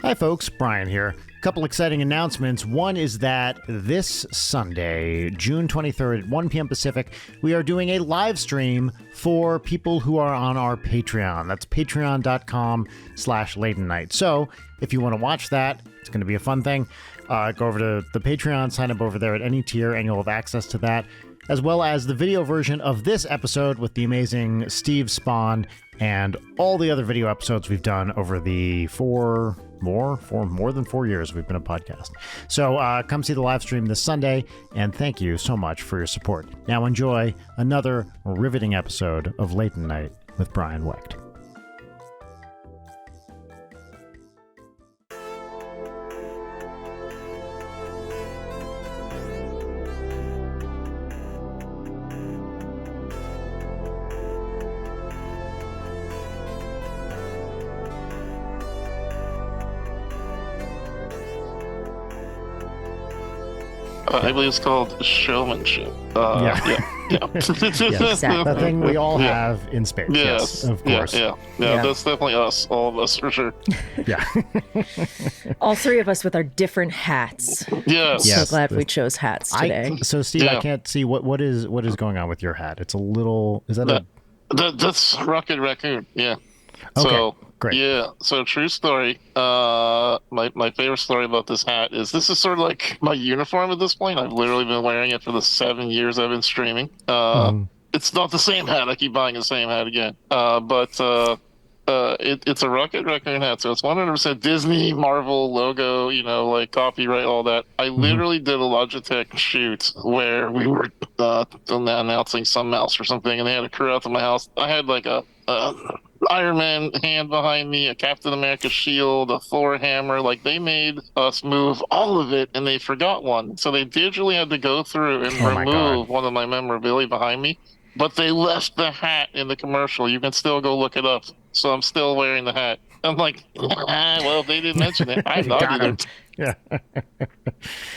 Hi folks, Brian here. A couple exciting announcements. One is that this Sunday, June 23rd at 1 p.m. Pacific, we are doing a live stream for people who are on our Patreon. That's patreon.com/late night. So if you want to watch that, it's going to be a fun thing. Go over to the Patreon, sign up over there at any tier, and you'll have access to that, as well as the video version of this episode with the amazing Steve Spohn and all the other video episodes we've done over the more than 4 years we've been a podcast. So come see the live stream this Sunday, and thank you so much for your support. Now enjoy another riveting episode of Late Night with Brian Wecht. I believe it's called showmanship. Yeah. Exactly. The thing we all have in space. Yes, of course. Yeah, that's definitely us, all of us, for sure. Yeah. All three of us with our different hats. Yes. So glad we chose hats today. So Steve, I can't see what is going on with your hat. It's a little. Is that that's Rocket Raccoon? Yeah. Okay. So, great. Yeah. So true story. My favorite story about this hat is this is sort of like my uniform at this point. I've literally been wearing it for the 7 years I've been streaming. It's not the same hat. I keep buying the same hat again. But it's a Rocket Raccoon hat, so it's 100% Disney, Marvel logo. Like copyright, all that. I literally did a Logitech shoot where we were announcing some mouse or something, and they had a crew out to my house. I had like a Iron Man hand behind me, a Captain America shield, a Thor hammer. Like, they made us move all of it, and they forgot one. So they digitally had to go through and remove one of my memorabilia behind me. But they left the hat in the commercial. You can still go look it up. So I'm still wearing the hat. I'm like, well, they didn't mention it. I'm not either. Yeah.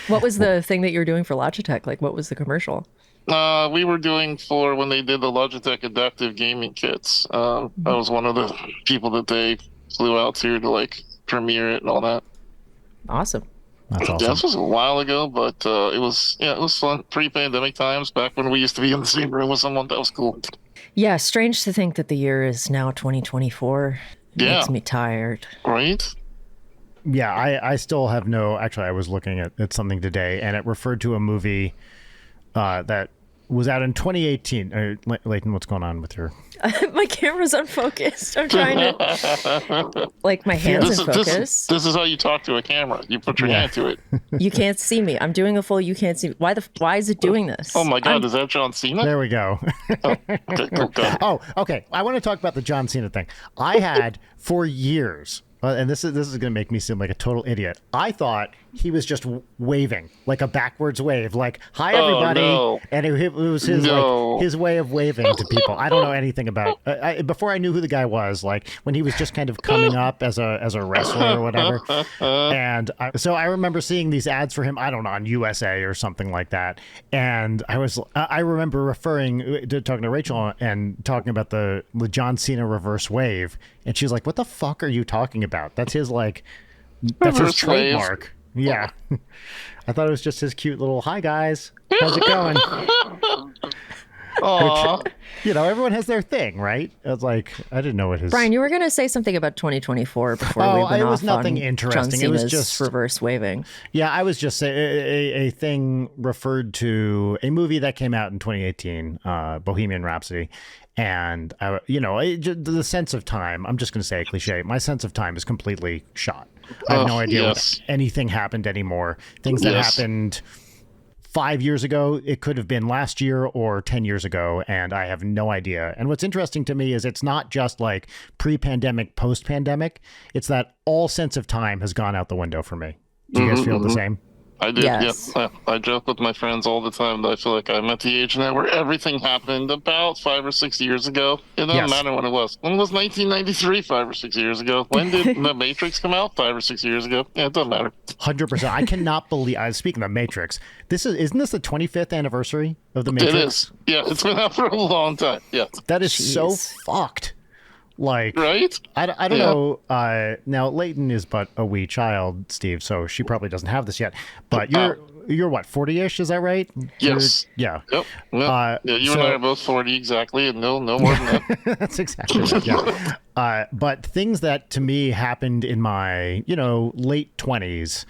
What was the thing that you were doing for Logitech? Like, what was the commercial? We were doing for when they did the Logitech adaptive gaming kits. I was one of the people that they flew out to like premiere it and all that. Awesome. That's awesome. Yeah, this was a while ago, but it was fun. Pre-pandemic times, back when we used to be in the same room with someone. That was cool. Yeah, strange to think that the year is now 2024. It makes me tired. Right? Yeah, I still have actually, I was looking at something today, and it referred to a movie that was out in 2018. Leighton, what's going on with your... My camera's unfocused. I'm trying to... Like, my hand's in focus. This is how you talk to a camera. You put your hand to it. You can't see me. I'm doing a full you can't see me. Why is it doing this? Oh my God, is that John Cena? There we go. Okay. I want to talk about the John Cena thing. I had for years... and this is going to make me seem like a total idiot. I thought he was just waving, like a backwards wave, like "Hi, everybody," and it was his like his way of waving to people. I don't know anything about. Before I knew who the guy was, like when he was just kind of coming up as a wrestler or whatever. And so I remember seeing these ads for him. I don't know, on USA or something like that. And I remember talking to Rachel and talking about the John Cena reverse wave. And she's like, "What the fuck are you talking about? That's his his trademark." Wave. Yeah. I thought it was just his cute little, "Hi guys, how's it going?" Aww. Which, everyone has their thing, right? I was like, I didn't know what his... Brian, you were going to say something about 2024 before we went it was off nothing on interesting. John Cena's it was just reverse waving. Yeah, I was just saying a thing referred to a movie that came out in 2018, Bohemian Rhapsody. And, the sense of time, I'm just going to say a cliche. My sense of time is completely shot. I have no idea what anything happened anymore. Things that happened 5 years ago, it could have been last year or 10 years ago, and I have no idea. And what's interesting to me is it's not just like pre-pandemic, post-pandemic. It's that all sense of time has gone out the window for me. Do you guys feel the same? I did, yes. Yeah. I joke with my friends all the time that I feel like I'm at the age now where everything happened about 5 or 6 years ago. It doesn't matter when it was. When was 1993 5 or 6 years ago? When did The Matrix come out? 5 or 6 years ago? Yeah, it doesn't matter. 100%. I cannot believe, speaking of Matrix, isn't this the 25th anniversary of The Matrix? It is. Yeah, it's been out for a long time. Yeah. That is so fucked. Like, right? I don't know. Now Leighton is but a wee child, Steve, so she probably doesn't have this yet. But you're what, 40-ish? Is that right? Yes. Yeah. Yep. Yeah, you and I are both 40 exactly, and no more than that. That's exactly right. Yeah. But things that to me happened in my, late 20s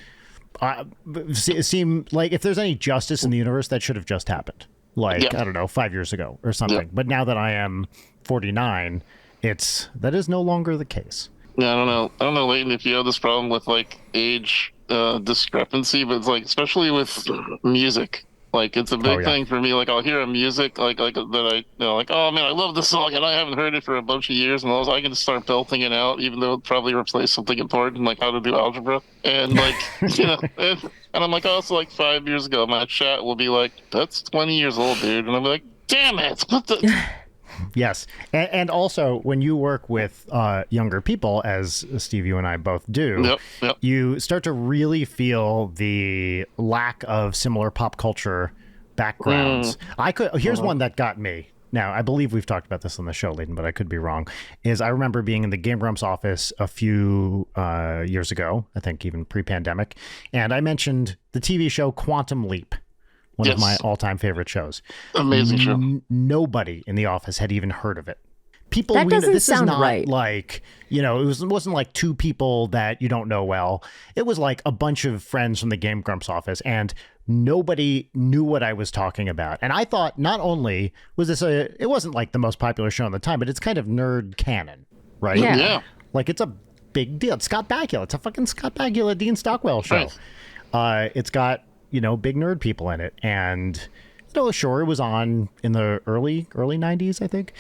seem like if there's any justice in the universe, that should have just happened. Like, I don't know, 5 years ago or something. But now that I am 49, that is no longer the case. Yeah, I don't know, Leighton, if you have this problem with like age discrepancy, but it's like especially with music. Like it's a big thing for me. Like I'll hear a music like that like, oh man, I love this song and I haven't heard it for a bunch of years, and I can just start belting it out, even though it probably replaced something important like how to do algebra. And like and I'm like, oh, it's like 5 years ago. My chat will be like, that's 20 years old, dude, and I'm like, damn it, what the. Yes. And also, when you work with younger people, as Steve, you and I both do, you start to really feel the lack of similar pop culture backgrounds. Here's one that got me. Now, I believe we've talked about this on the show, Leighton, but I could be wrong. I remember being in the Game Grumps office a few years ago, I think even pre-pandemic, and I mentioned the TV show Quantum Leap. One of my all-time favorite shows. Amazing show. Nobody in the office had even heard of it. People, that doesn't sound is not right. Like, it wasn't like two people that you don't know well. It was like a bunch of friends from the Game Grumps office, and nobody knew what I was talking about. And I thought not only was this it wasn't like the most popular show at the time, but it's kind of nerd canon, right? Yeah. Like it's a big deal. It's Scott Bakula. It's a fucking Scott Bakula, Dean Stockwell show. Right. It's got big nerd people in it, and sure, it was on in the early 90s, I think.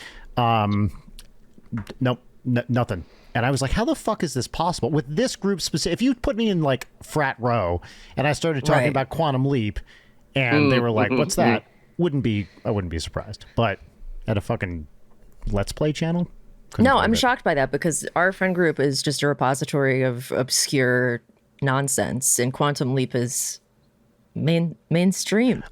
Nope, nothing. And I was like, how the fuck is this possible with this group specific? If you put me in like frat row and I started talking about Quantum Leap and they were like, what's that? I wouldn't be surprised. But at a fucking Let's Play channel? No, I'm shocked by that, because our friend group is just a repository of obscure nonsense, and Quantum Leap is mainstream.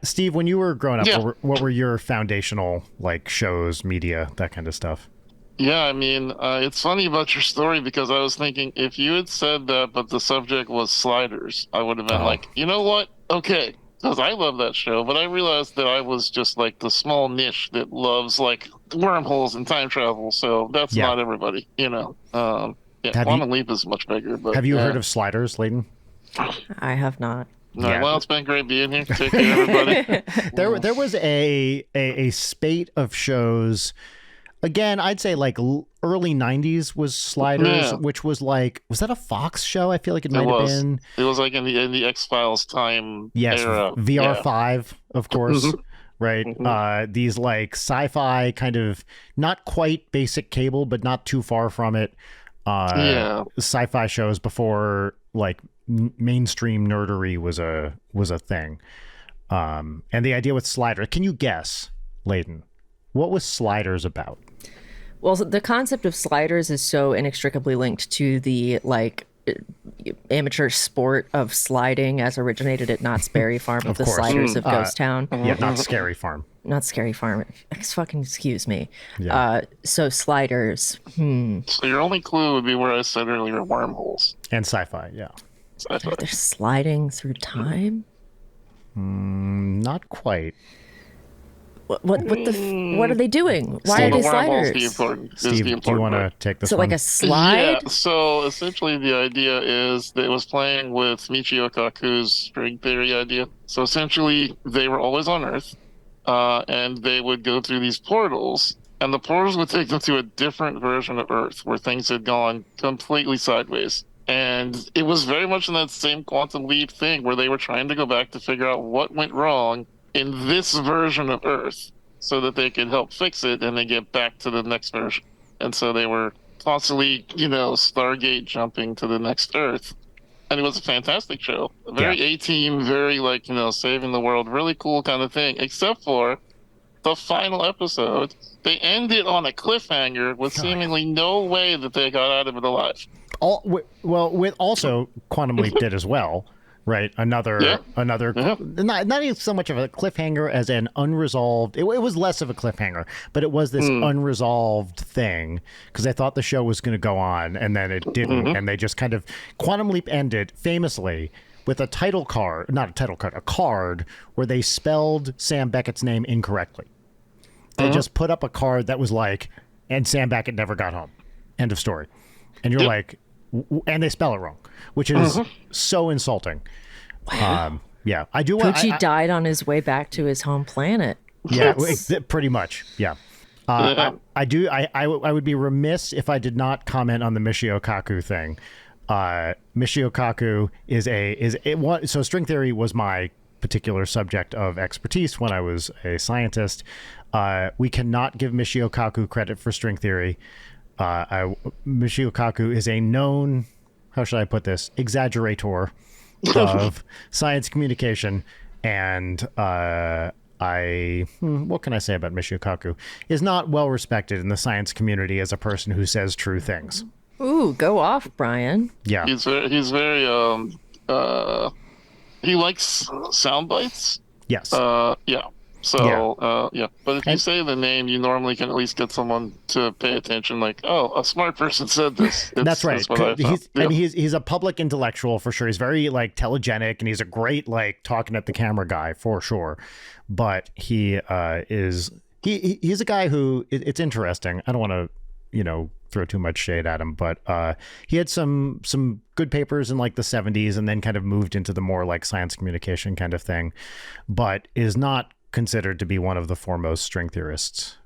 Steve, when you were growing up, what were your foundational like shows, media, that kind of stuff? Yeah, I mean, it's funny about your story, because I was thinking if you had said that, but the subject was Sliders, I would have been like, you know what? Okay, because I love that show, but I realized that I was just like the small niche that loves like wormholes and time travel, so that's not everybody, Quantum Leap is much bigger. But have you heard of Sliders, Leighton? I have not. No, well, it's been great being here. Take care, everybody. There was a spate of shows. Again, I'd say like early 90s was Sliders, which was like, was that a Fox show? I feel like it might have been. It was like in the X-Files time era. VR5, of course. Right. These like sci-fi kind of not quite basic cable, but not too far from it. Sci-fi shows before like mainstream nerdery was a thing. And the idea with Sliders, can you guess, Leighton, what was Sliders about? Well, the concept of Sliders is so inextricably linked to the like amateur sport of sliding, as originated at Knott's Berry Farm of the Sliders of Ghost Town. Yeah, not Scary Farm. Not Scary Farm. Fucking excuse me. Yeah. So Sliders. So your only clue would be where I said earlier, wormholes. And sci-fi, yeah. Sci-fi. They're sliding through time? Not quite. What are they doing? Why are they sliders? Steve, do you want to take this one? So like a slide? Yeah, so essentially the idea is that it was playing with Michio Kaku's string theory idea. So essentially they were always on Earth, and they would go through these portals, and the portals would take them to a different version of Earth where things had gone completely sideways. And it was very much in that same Quantum Leap thing where they were trying to go back to figure out what went wrong in this version of Earth so that they could help fix it and then get back to the next version. And so they were constantly, Stargate jumping to the next Earth. And it was a fantastic show. Very A-Team, very saving the world, really cool kind of thing, except for the final episode. They ended on a cliffhanger with seemingly no way that they got out of it alive. With also Quantum Leap did as well. right? Another, not even so much of a cliffhanger as an unresolved. It was less of a cliffhanger, but it was this unresolved thing because I thought the show was going to go on, and then it didn't, and they just kind of Quantum Leap ended famously with a title card, not a title card, a card where they spelled Sam Beckett's name incorrectly. They just put up a card that was like, and Sam Beckett never got home. End of story. And you're like, and they spell it wrong, which is so insulting. Wow. Yeah, I do. Poochie died on his way back to his home planet. Yeah, pretty much. Yeah. I do. I would be remiss if I did not comment on the Michio Kaku thing. Michio Kaku so string theory was my particular subject of expertise when I was a scientist. We cannot give Michio Kaku credit for string theory. Michio Kaku is a known, how should I put this, exaggerator of science communication, and what can I say about Michio Kaku? Is not well respected in the science community as a person who says true things. Ooh, go off, Brian. Yeah, he's very he likes sound bites. Yes. Yeah. So, but if you say the name, you normally can at least get someone to pay attention. Like, oh, a smart person said this. That's right. He's a public intellectual for sure. He's very like telegenic, and he's a great like talking at the camera guy for sure. But he's a guy who it's interesting. I don't want to throw too much shade at him, but he had some good papers in like the 70s, and then kind of moved into the more like science communication kind of thing, but is not considered to be one of the foremost string theorists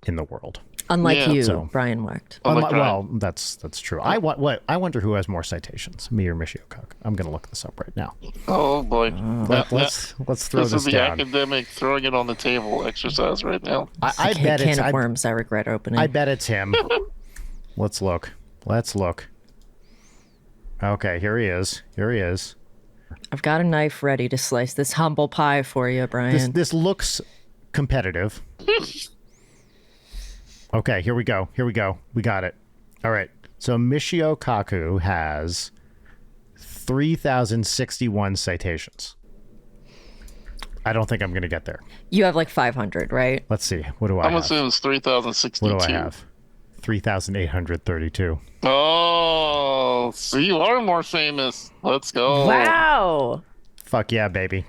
in the world. Unlike you, Brian Wecht. Well, that's true. I wonder who has more citations, me or Michio Kaku. I'm going to look this up right now. Oh boy, let's throw this down. This is the academic throwing it on the table exercise right now. I bet it's can of worms. I regret opening. I bet it's him. Let's look. Okay, here he is. I've got a knife ready to slice this humble pie for you, Brian. This looks competitive. Okay, here we go. We got it. All right. So Michio Kaku has 3,061 citations. I don't think I'm going to get there. You have like 500, right? Let's see. What do I have? I'm assuming it's 3,062. What do I have? 3,832. Oh, so you are more famous. Let's go. Wow. Fuck yeah, baby.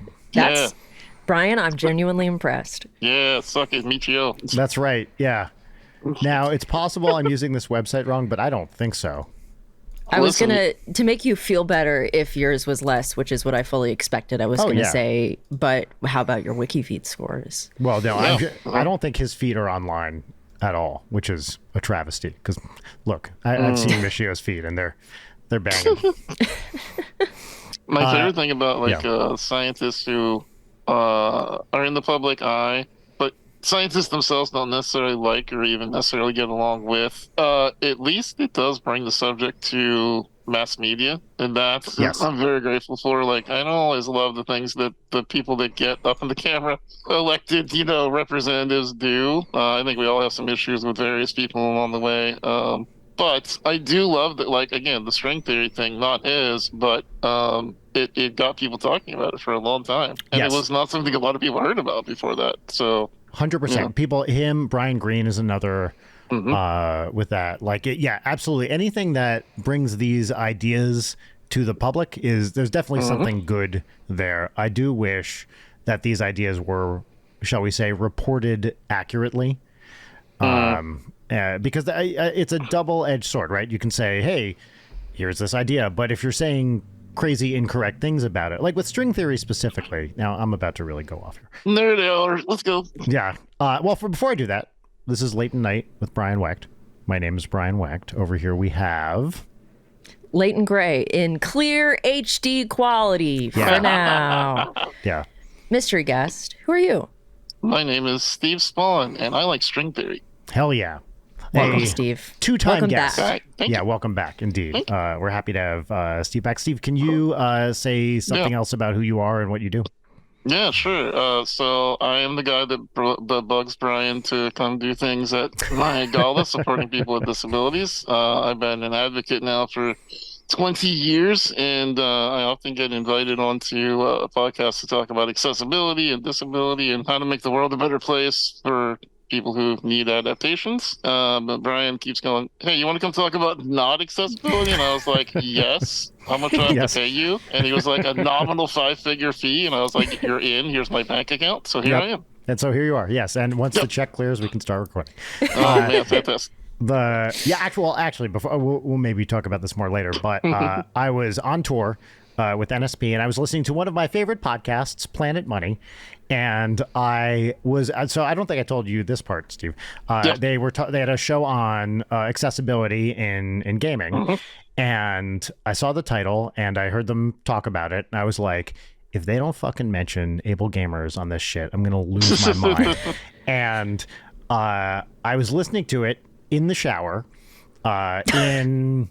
Brian, I'm genuinely impressed. Yeah, suck it, Michio. That's right. Yeah. Now, it's possible I'm using this website wrong, but I don't think so. I was going to make you feel better if yours was less, which is what I fully expected. I was going to say, but how about your WikiFeed scores? Well, no, I don't think his feed are online at all, which is a travesty. Because, look, I've seen Michio's feed, and they're banging. My favorite thing about scientists who are in the public eye, but scientists themselves don't necessarily like or even necessarily get along with, at least it does bring the subject to mass media, and that's I'm very grateful for. Like, I don't always love the things that the people that get up in the camera elected, representatives do. I think we all have some issues with various people along the way. But I do love that, like, again, the string theory thing, not his, but it got people talking about it for a long time. And it was not something a lot of people heard about before that. So 100%. People, Brian Greene is another with that. Like, absolutely. Anything that brings these ideas to the public there's definitely something good there. I do wish that these ideas were, shall we say, reported accurately. Because it's a double-edged sword, right? You can say, hey, here's this idea. But if you're saying crazy, incorrect things about it, like with string theory specifically, now I'm about to really go off here. Nerd hour. Let's go. Yeah. Before I do that, this is Late Night with Brian Wecht. My name is Brian Wecht. Over here we have... Leighton Gray in clear HD quality for now. Yeah. Mystery guest, who are you? My name is Steve Spohn, and I like string theory. Hell yeah. Welcome, Steve. Two-time guest. Back. Welcome back, indeed. We're happy to have Steve back. Steve, can you say something else about who you are and what you do? Yeah, sure. So I am the guy that bugs Brian to come do things at my gala supporting people with disabilities. I've been an advocate now for 20 years, and I often get invited onto a podcast to talk about accessibility and disability and how to make the world a better place for people who need adaptations. But Brian keeps going, "Hey, you want to come talk about not accessibility?" And I was like, "Yes. How much do I have Yes. to pay you?" And he was like, "A nominal 5-figure fee." And I was like, "You're in. Here's my bank account." So here I am. And so here you are. Yes. And once the check clears, we can start recording. Oh man, fantastic. Actually, before we'll maybe talk about this more later, but I was on tour with NSP, and I was listening to one of my favorite podcasts, Planet Money, and I was so I don't think I told you this part, Steve. They had a show on accessibility in gaming, and I saw the title and I heard them talk about it, and I was like, if they don't fucking mention able gamers on this shit, I'm gonna lose my mind. And I was listening to it in the shower in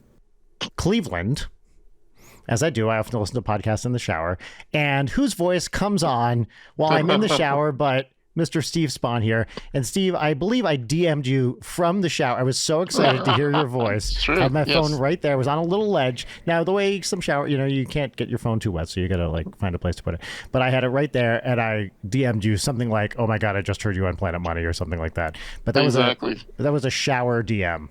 Cleveland. As I do, I often listen to podcasts in the shower. And whose voice comes on while I'm in the shower but Mr. Steve Spohn here. And Steve, I believe I DM'd you from the shower. I was so excited to hear your voice. True. I had my phone right there. I was on a little ledge. Now, the way some shower, you can't get your phone too wet, so you got to like find a place to put it. But I had it right there, and I DM'd you something like, "Oh my God, I just heard you on Planet Money," or something like that. But that was a shower DM.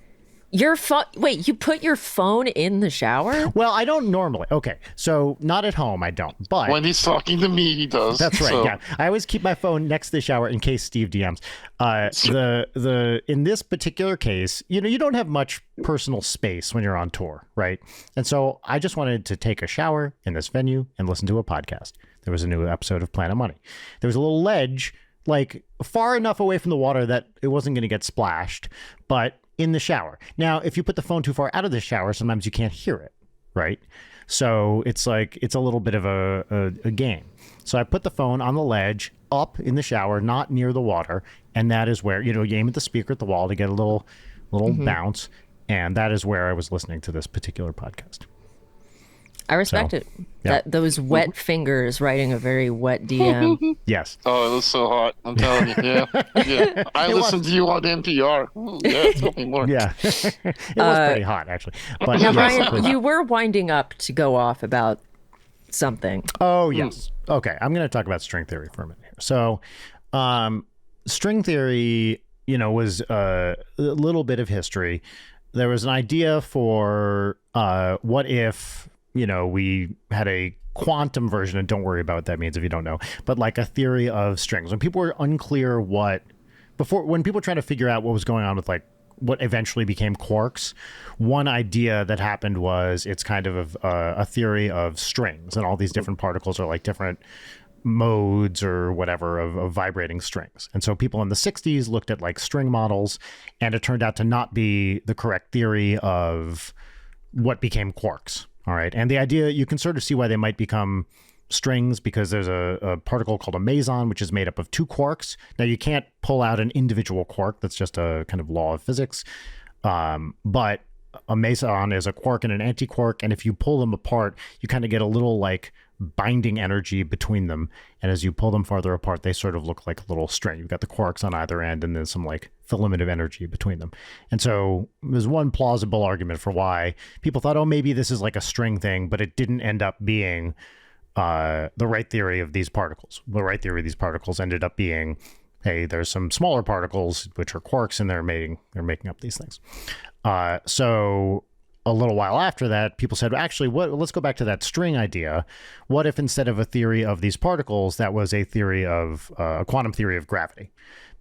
Your phone? Wait, you put your phone in the shower? Well, I don't normally. Okay, so not at home, I don't. But when he's talking to me, he does. That's right. So. Yeah, I always keep my phone next to the shower in case Steve DMs. The in this particular case, you don't have much personal space when you're on tour, right? And so I just wanted to take a shower in this venue and listen to a podcast. There was a new episode of Planet Money. There was a little ledge, like far enough away from the water that it wasn't going to get splashed, but in the shower. Now, if you put the phone too far out of the shower, sometimes you can't hear it, right? So it's like, it's a little bit of a game. So I put the phone on the ledge up in the shower, not near the water. And that is where, you aim at the speaker at the wall to get a little bounce. And that is where I was listening to this particular podcast. I respect it. Yeah. Those wet fingers writing a very wet DM. Yes. Oh, it was so hot. I'm telling you. Yeah. I listened to you on NPR. Ooh, yeah, tell me more. Yeah. It was pretty hot, actually. But now, Brian, you were winding up to go off about something. Oh, yes. Okay. I'm going to talk about string theory for a minute here. So, string theory, was a little bit of history. There was an idea for what if we had a quantum version, and don't worry about what that means if you don't know, but like a theory of strings. When people were unclear when people were trying to figure out what was going on with like what eventually became quarks, one idea that happened was it's kind of a theory of strings, and all these different particles are like different modes or whatever of vibrating strings. And so people in the 60s looked at like string models, and it turned out to not be the correct theory of what became quarks. All right. And the idea, you can sort of see why they might become strings, because there's a particle called a meson, which is made up of two quarks. Now, you can't pull out an individual quark. That's just a kind of law of physics. But a meson is a quark and an antiquark. And if you pull them apart, you kind of get a little like binding energy between them. And as you pull them farther apart, they sort of look like a little string. You've got the quarks on either end, and then some like filament of energy between them. And so there's one plausible argument for why people thought, oh, maybe this is like a string thing, but it didn't end up being the right theory of these particles. The right theory of these particles ended up being, hey, there's some smaller particles, which are quarks, and they're making up these things. So a little while after that, people said, actually, let's go back to that string idea. What if instead of a theory of these particles, that was a theory of a quantum theory of gravity?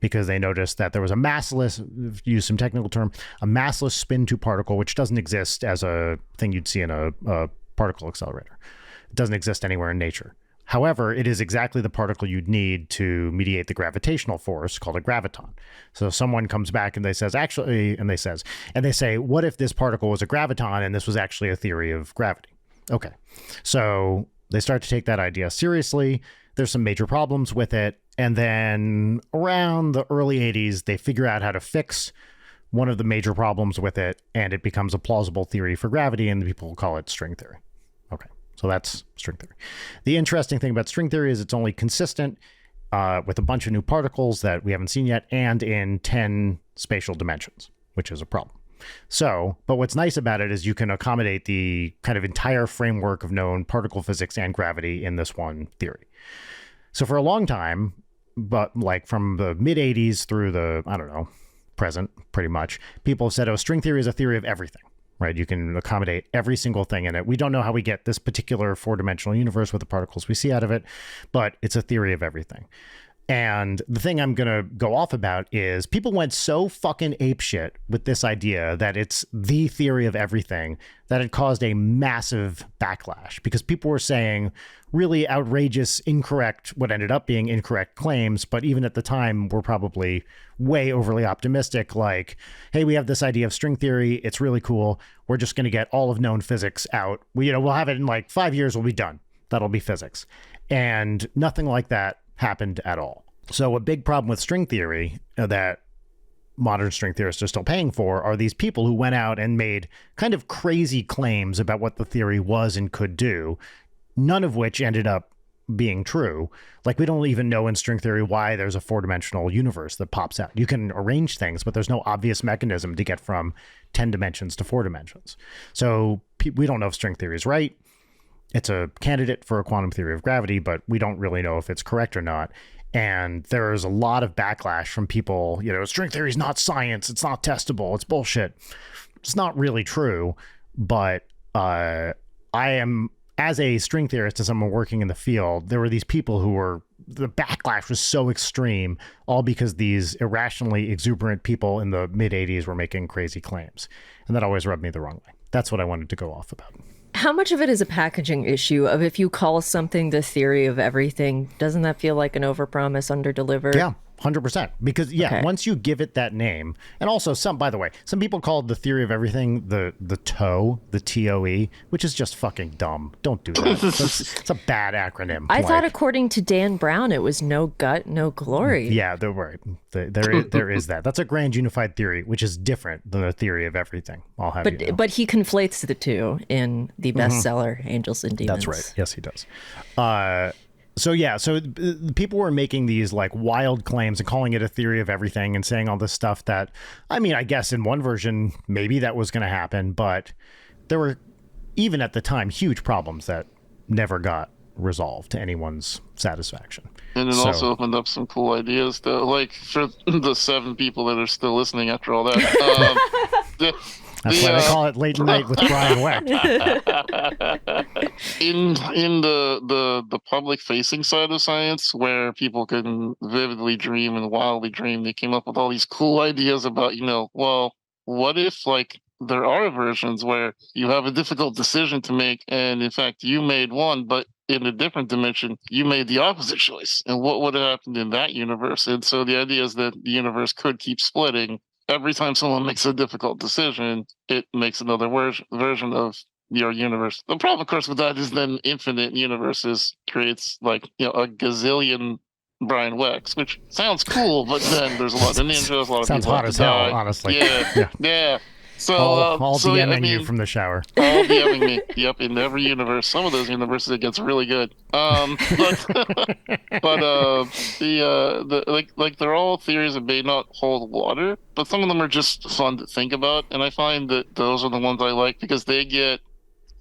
Because they noticed that there was a massless, use some technical term, a massless spin 2 particle, which doesn't exist as a thing you'd see in a particle accelerator. It doesn't exist anywhere in nature. However, it is exactly the particle you'd need to mediate the gravitational force called a graviton. So someone comes back and they say, what if this particle was a graviton and this was actually a theory of gravity? Okay. So they start to take that idea seriously. There's some major problems with it. And then around the early 80s, they figure out how to fix one of the major problems with it, and it becomes a plausible theory for gravity, and people call it string theory. Okay. So that's string theory. The interesting thing about string theory is it's only consistent with a bunch of new particles that we haven't seen yet, and in 10 spatial dimensions, which is a problem. So, but what's nice about it is you can accommodate the kind of entire framework of known particle physics and gravity in this one theory. So for a long time, but like from the mid 80s through the, I don't know, present pretty much, people have said, oh, string theory is a theory of everything, right? You can accommodate every single thing in it. We don't know how we get this particular four-dimensional universe with the particles we see out of it, but it's a theory of everything. And the thing I'm going to go off about is people went so fucking apeshit with this idea that it's the theory of everything that it caused a massive backlash because people were saying really outrageous, incorrect, what ended up being incorrect claims. But even at the time, were probably way overly optimistic. Like, hey, we have this idea of string theory. It's really cool. We're just going to get all of known physics out. We'll have it in like 5 years. We'll be done. That'll be physics. And nothing like that happened at all. So a big problem with string theory that modern string theorists are still paying for are these people who went out and made kind of crazy claims about what the theory was and could do, none of which ended up being true. Like, we don't even know in string theory why there's a four-dimensional universe that pops out. You can arrange things, but there's no obvious mechanism to get from 10 dimensions to 4 dimensions. So we don't know if string theory is right. It's a candidate for a quantum theory of gravity, but we don't really know if it's correct or not. And there's a lot of backlash from people, string theory is not science. It's not testable. It's bullshit. It's not really true. But I am, as a string theorist and someone working in the field, there were these people the backlash was so extreme, all because these irrationally exuberant people in the mid 80s were making crazy claims. And that always rubbed me the wrong way. That's what I wanted to go off about. How much of it is a packaging issue of if you call something the theory of everything, doesn't that feel like an overpromise, underdeliver? Yeah, 100%. Because once you give it that name, and also by the way, some people called the theory of everything the TOE, the TOE, which is just fucking dumb. Don't do that. It's a bad acronym. I thought according to Dan Brown, it was no gut, no glory. Yeah, there is that. That's a grand unified theory, which is different than the theory of everything. I'll have you know. But he conflates the two in the bestseller Angels and Demons. That's right. Yes, he does. So people were making these like wild claims and calling it a theory of everything and saying all this stuff that, I mean, I guess in one version, maybe that was going to happen, but there were, even at the time, huge problems that never got resolved to anyone's satisfaction. And it also opened up some cool ideas, though, like for the 7 people that are still listening after all that. That's why they call it Late Night with Brian Weck. In the public facing side of science, where people can vividly dream and wildly dream, they came up with all these cool ideas about, well, what if like there are versions where you have a difficult decision to make, and in fact you made one, but in a different dimension you made the opposite choice, and what would have happened in that universe? And so the idea is that the universe could keep splitting. Every time someone makes a difficult decision, it makes another version of your universe. The problem, of course, with that is then infinite universes creates like, a gazillion Brian Wecks, which sounds cool, but then there's a lot of ninjas, a lot of sounds people hot as hell, honestly. Yeah. So all DMing you from the shower. All DMing me. Yep, in every universe. Some of those universes it gets really good. But they're all theories that may not hold water, but some of them are just fun to think about, and I find that those are the ones I like because they get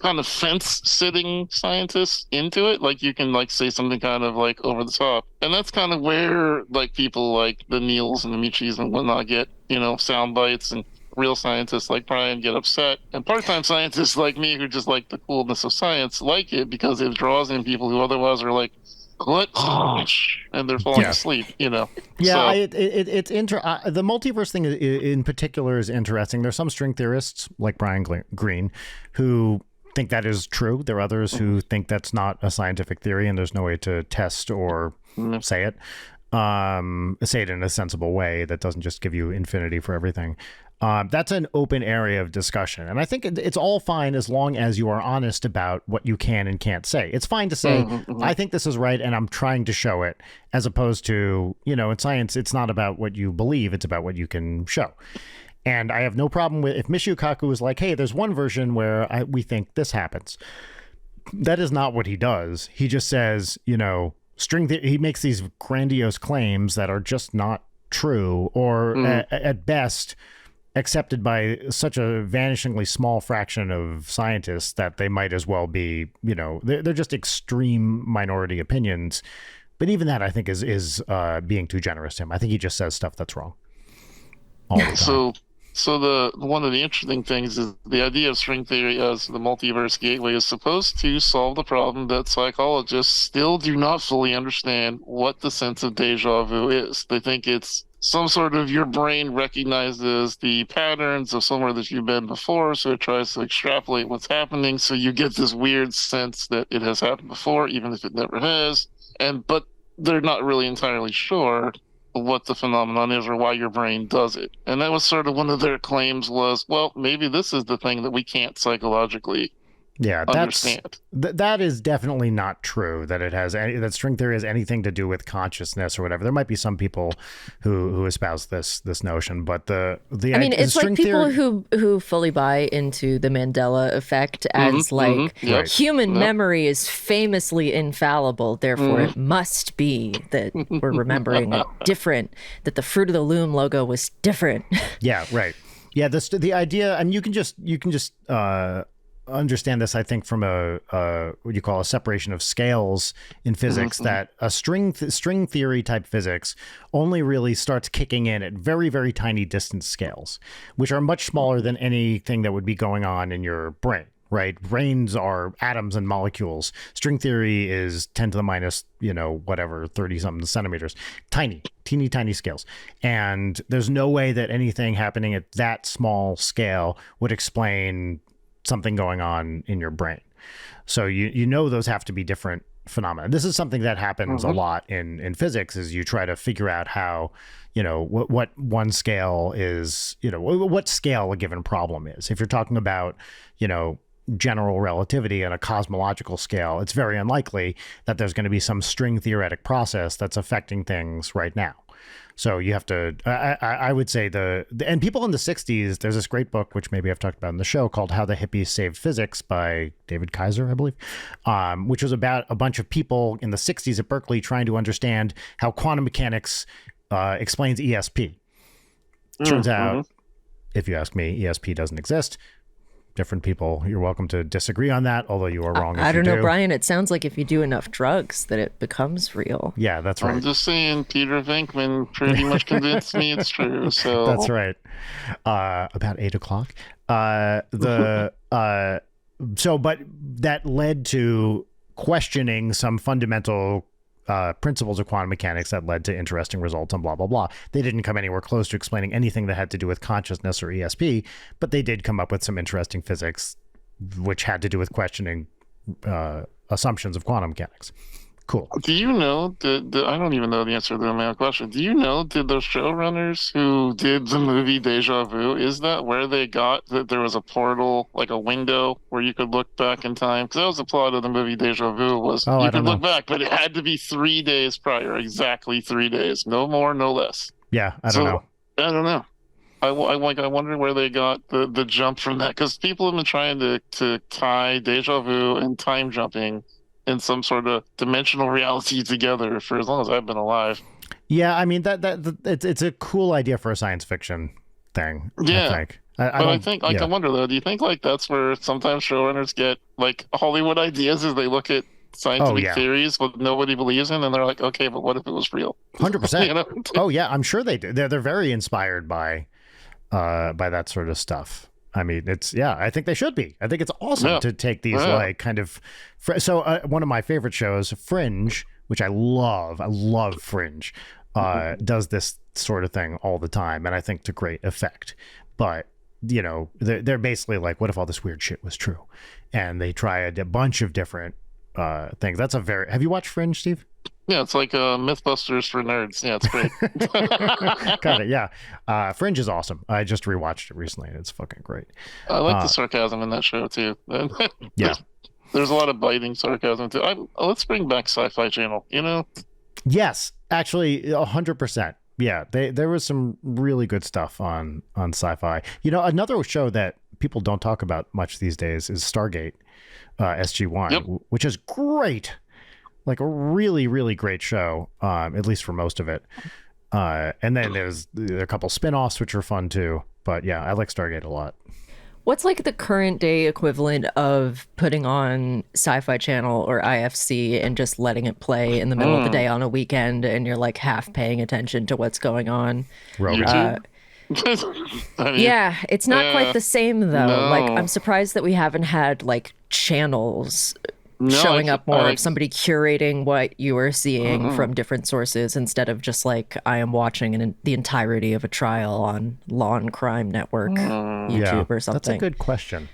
kind of fence-sitting scientists into it. Like, you can like say something kind of like over the top, and that's kind of where like people like the Neils and the Michis and whatnot get, sound bites, and real scientists like Brian get upset, and part-time scientists like me who just like the coolness of science like it because it draws in people who otherwise are like, what? And they're falling asleep, Yeah, so. It's the multiverse thing in particular is interesting. There's some string theorists like Brian Greene who think that is true. There are others who think that's not a scientific theory and there's no way to test or say it. Say it in a sensible way that doesn't just give you infinity for everything. That's an open area of discussion. And I think it's all fine as long as you are honest about what you can and can't say. It's fine to say, I think this is right and I'm trying to show it, as opposed to, in science, it's not about what you believe, it's about what you can show. And I have no problem with if Michio Kaku is like, hey, there's one version where we think this happens. That is not what he does. He just says, he makes these grandiose claims that are just not true, or at best accepted by such a vanishingly small fraction of scientists that they might as well be, they're just extreme minority opinions. But even that, I think, is being too generous to him. I think he just says stuff that's wrong all the time. So the one of the interesting things is the idea of string theory as the multiverse gateway is supposed to solve the problem that psychologists still do not fully understand what the sense of deja vu is. They think it's some sort of your brain recognizes the patterns of somewhere that you've been before, so it tries to extrapolate what's happening, so you get this weird sense that it has happened before, even if it never has. But they're not really entirely sure what the phenomenon is or why your brain does it. And that was sort of one of their claims was, well, maybe this is the thing that we can't psychologically understand. That is definitely not true, that that string theory has anything to do with consciousness or whatever. There might be some people who espouse this notion, but it's like people who fully buy into the Mandela effect as human memory is famously infallible, therefore it must be that we're remembering it different, that the Fruit of the Loom logo was different. Yeah, right. Yeah, the idea, and you can just understand this, I think, from a what you call a separation of scales in physics, that a string theory type physics only really starts kicking in at very, very tiny distance scales, which are much smaller than anything that would be going on in your brain. Right? Brains are atoms and molecules. String theory is 10 to the minus, 30 something centimeters. Teeny tiny scales. And there's no way that anything happening at that small scale would explain something going on in your brain. So those have to be different phenomena. This is something that happens a lot in physics, is you try to figure out how, what one scale is, what scale a given problem is. If you're talking about, general relativity on a cosmological scale, it's very unlikely that there's going to be some string theoretic process that's affecting things right now. So you have to, I would say and people in the 60s, there's this great book, which maybe I've talked about in the show, called How the Hippies Saved Physics by David Kaiser, I believe, which was about a bunch of people in the 60s at Berkeley trying to understand how quantum mechanics explains ESP. Turns out, if you ask me, ESP doesn't exist. Different people, you're welcome to disagree on that, although you are wrong. I don't know, Brian. It sounds like if you do enough drugs that it becomes real. Yeah, that's right. I'm just saying, Peter Venkman pretty much convinced me it's true. So that's right. About 8 o'clock. But that led to questioning some fundamental principles of quantum mechanics that led to interesting results and blah, blah, blah. They didn't come anywhere close to explaining anything that had to do with consciousness or ESP, but they did come up with some interesting physics, which had to do with questioning assumptions of quantum mechanics. Cool. Do you know, I don't even know the answer to my own question. Do you know, did those showrunners who did the movie Deja Vu, is that where they got that there was a portal, like a window where you could look back in time? Because that was the plot of the movie Deja Vu, was you could look back, but it had to be 3 days prior, exactly 3 days. No more, no less. Yeah, I don't know. I don't know. I wonder where they got the jump from that, because people have been trying to tie Deja Vu and time jumping in some sort of dimensional reality together for as long as I've been alive. Yeah, I mean that it's a cool idea for a science fiction thing. Yeah, I think. I wonder though. Do you think that's where sometimes showrunners get Hollywood ideas, as they look at scientific theories what nobody believes in, and they're like, okay, but what if it was real? 100%. Oh yeah, I'm sure they do. They're very inspired by that sort of stuff. I mean, I think they should be. I think it's awesome to take these kind of. So one of my favorite shows, Fringe, which I love Fringe, does this sort of thing all the time, and I think to great effect. But they're basically like, what if all this weird shit was true? And they try a bunch of different things. Have you watched Fringe, Steve? Yeah, it's like Mythbusters for nerds. Yeah, it's great. Got it. Yeah, Fringe is awesome. I just rewatched it recently, and it's fucking great. I like the sarcasm in that show too. Yeah, there's a lot of biting sarcasm too. Let's bring back Sci-Fi Channel. Yes, actually, 100%. Yeah, there was some really good stuff on Sci-Fi. Another show that people don't talk about much these days is Stargate, SG-1, which is great. Like a really, really great show, at least for most of it. And then there's a couple spin-offs which are fun too. But yeah, I like Stargate a lot. What's like the current day equivalent of putting on Sci-Fi Channel or IFC and just letting it play in the middle of the day on a weekend, and you're like half paying attention to what's going on? YouTube? I mean, Yeah, it's not quite the same though. No. Like, I'm surprised that we haven't had like channels showing up more of somebody curating what you are seeing from different sources instead of just like I am watching the entirety of a trial on Law and Crime Network, YouTube or something. That's a good question.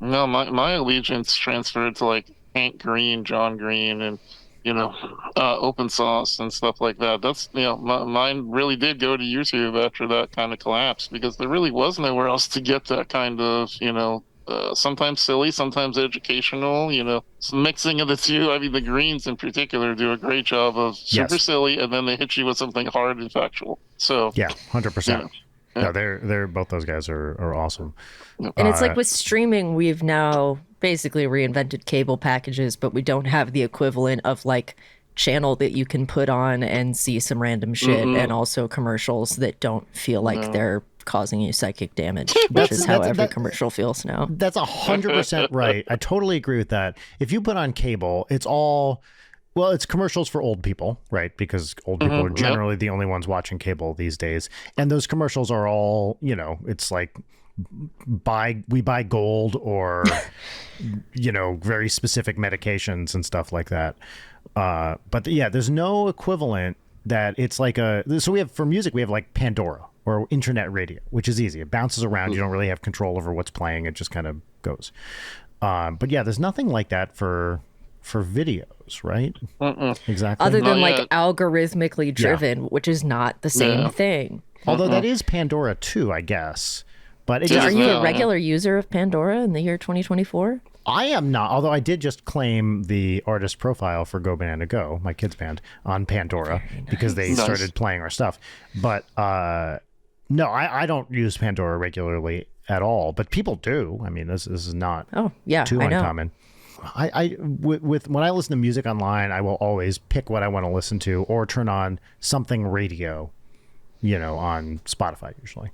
No, my allegiance transferred to like Hank Green, John Green, and open source and stuff like that. That's mine really did go to YouTube after that kind of collapse, because there really was nowhere else to get that kind of sometimes silly, sometimes educational, mixing of the two. I mean, the Greens in particular do a great job of super silly, and then they hit you with something hard and factual. So yeah, 100%. No, they're both those guys are awesome. And it's like with streaming, we've now basically reinvented cable packages, but we don't have the equivalent of like channel that you can put on and see some random shit, and also commercials that don't feel like they're causing you psychic damage, which is how every commercial feels now. That's 100% right. I totally agree with that. If you put on cable, it's commercials for old people, right? Because old people are generally the only ones watching cable these days. And those commercials are all, it's like we buy gold or, very specific medications and stuff like that. But yeah, there's no equivalent that it's like so we have, for music, we have like Pandora or internet radio, which is easy. It bounces around. You don't really have control over what's playing. It just kind of goes. But yeah, there's nothing like that for videos, right? Exactly. Other than like algorithmically driven, which is not the same thing. Although that is Pandora too, I guess. But are you a regular user of Pandora in the year 2024? I am not, although I did just claim the artist profile for Go Banana Go, my kids' band, on Pandora because they started playing our stuff. But no, I don't use Pandora regularly at all, but people do. I mean, this is not too uncommon. When I listen to music online, I will always pick what I want to listen to or turn on something radio, on Spotify usually.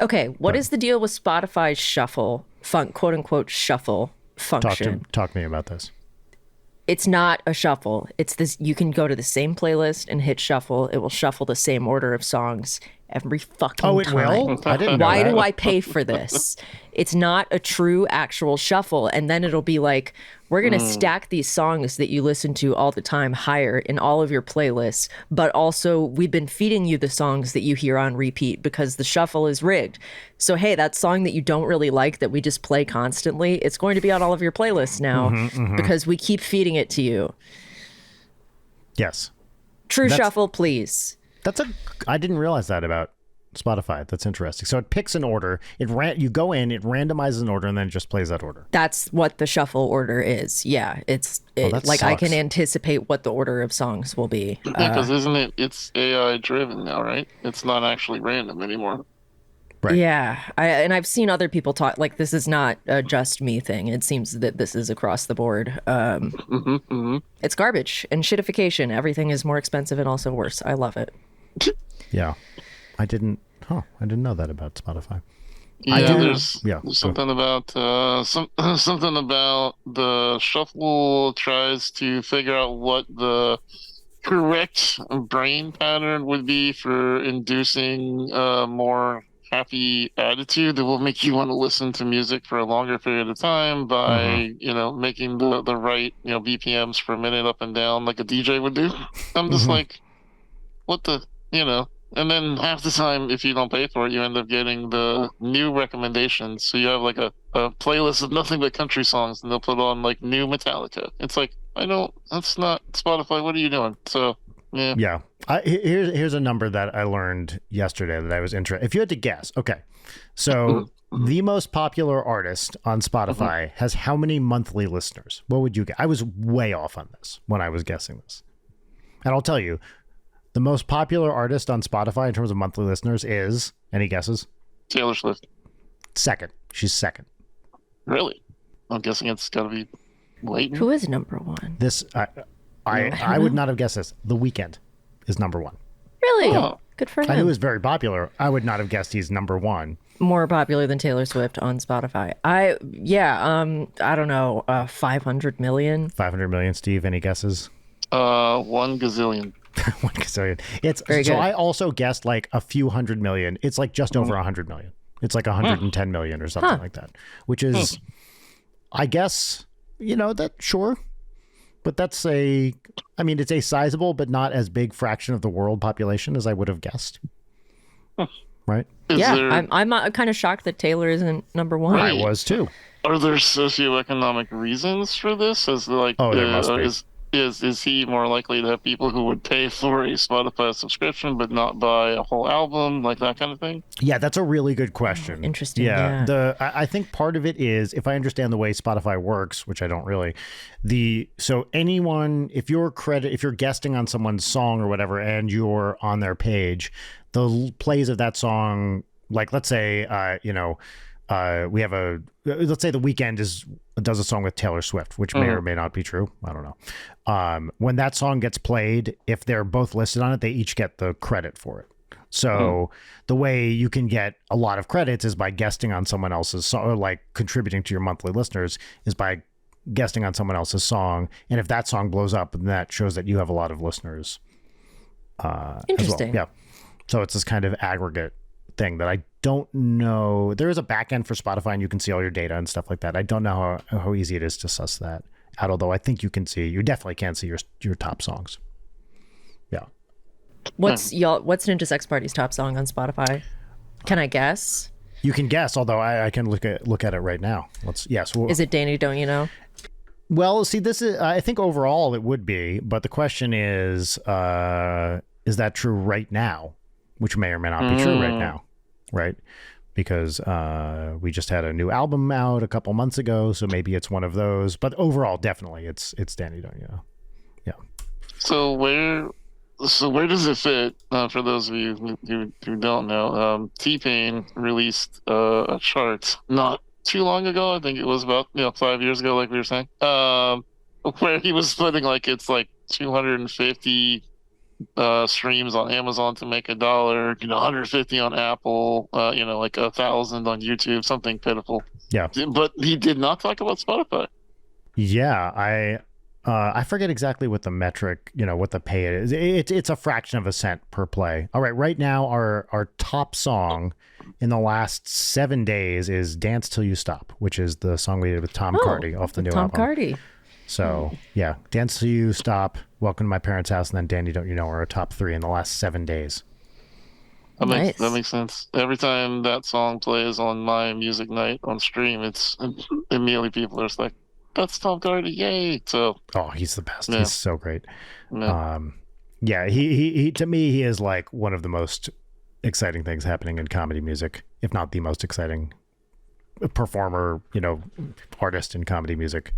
Okay, what is the deal with Spotify's shuffle, quote unquote shuffle function? Talk to me about this. It's not a shuffle. It's this. You can go to the same playlist and hit shuffle. It will shuffle the same order of songs every fucking time. Oh, it will? I didn't know Why that. do I pay for this? It's not a true actual shuffle. And then it'll be like, we're going to stack these songs that you listen to all the time higher in all of your playlists. But also, we've been feeding you the songs that you hear on repeat because the shuffle is rigged. So, hey, that song that you don't really like that we just play constantly, it's going to be on all of your playlists now because we keep feeding it to you. Yes. True shuffle, please. I didn't realize that about Spotify. That's interesting. So it picks an order. You go in, it randomizes an order, and then it just plays that order. That's what the shuffle order is. Yeah, I can anticipate what the order of songs will be. Because it's AI driven now, right? It's not actually random anymore. Right. Yeah, I've seen other people talk like this is not a just me thing. It seems that this is across the board. It's garbage and shitification. Everything is more expensive and also worse. I love it. Yeah, I didn't know that about Spotify. Yeah, there's something about something about the shuffle tries to figure out what the correct brain pattern would be for inducing more happy attitude that will make you want to listen to music for a longer period of time by making the right BPMs per minute up and down like a DJ would do. I'm just like, what the and then half the time, if you don't pay for it, you end up getting the new recommendations. So you have like a playlist of nothing but country songs, and they'll put on like new Metallica. It's like, that's not Spotify. What are you doing? So yeah. Yeah. Here's a number that I learned yesterday that I was interested. If you had to guess, okay. So the most popular artist on Spotify has how many monthly listeners? What would you get? I was way off on this when I was guessing this. And I'll tell you, the most popular artist on Spotify in terms of monthly listeners is, any guesses? Taylor Swift. Second. She's second. Really? I'm guessing it's got to be Leighton. Who is number one? I would not have guessed this. The Weeknd is number one. Really? Good for him. I knew he was very popular. I would not have guessed he's number one. More popular than Taylor Swift on Spotify. I don't know, 500 million. 500 million, Steve, any guesses? 1 gazillion. 1 gazillion. It's very good. So I also guessed like a few hundred million. It's like just over 100 million. It's like 110 million or something like that, which is, I guess, sure. But it's a sizable but not as big fraction of the world population as I would have guessed. Right? I'm kind of shocked that Taylor isn't number one. I was too. Are there socioeconomic reasons for this? There must be. Is he more likely to have people who would pay for a Spotify subscription but not buy a whole album, like that kind of thing? Yeah, that's a really good question. Interesting. Yeah. I think part of it is, if I understand the way Spotify works, which I don't really, so anyone, if you're guesting on someone's song or whatever, and you're on their page, the plays of that song, like let's say, let's say The Weeknd does a song with Taylor Swift, which may or may not be true. I don't know. When that song gets played, if they're both listed on it, they each get the credit for it. So the way you can get a lot of credits is by guesting on someone else's song, or like contributing to your monthly listeners is by guesting on someone else's song. And if that song blows up, then that shows that you have a lot of listeners. Interesting. As well. Yeah. So it's this kind of aggregate thing that I don't know. There is a back end for Spotify and you can see all your data and stuff like that. I don't know how easy it is to suss that out, although I think you definitely can see your top songs. Yeah. What's Ninja Sex Party's top song on Spotify? Can I guess? You can guess, although I can look at it right now. Is it Danny Don't You Know? Well, see, this is, I think overall it would be, but the question is that true right now? Which may or may not be true right now, right? Because we just had a new album out a couple months ago, so maybe it's one of those. But overall, definitely, it's Danny Don't You Know. Yeah. So where does it fit? For those of you who don't know, T-Pain released a chart not too long ago. I think it was about 5 years ago, like we were saying, where he was putting it's like 250. Streams on Amazon to make $1, 150 on Apple, like 1,000 on YouTube, something pitiful. Yeah. But he did not talk about Spotify. Yeah, I forget exactly what the metric, what the pay is. It's a fraction of a cent per play. All right now our top song in the last 7 days is "Dance Till You Stop," which is the song we did with Tom Cardy off the new album. Tom Cardy. So, yeah, "Dance Till You Stop," "Welcome to My Parents' House," and then "Danny Don't You Know" are our top 3 in the last 7 days. That makes sense. Every time that song plays on my music night on stream, it's immediately people are just like, "That's Tom Cardy, yay!" So, he's the best. Yeah. He's so great. Yeah. He to me, he is like one of the most exciting things happening in comedy music, if not the most exciting performer, artist in comedy music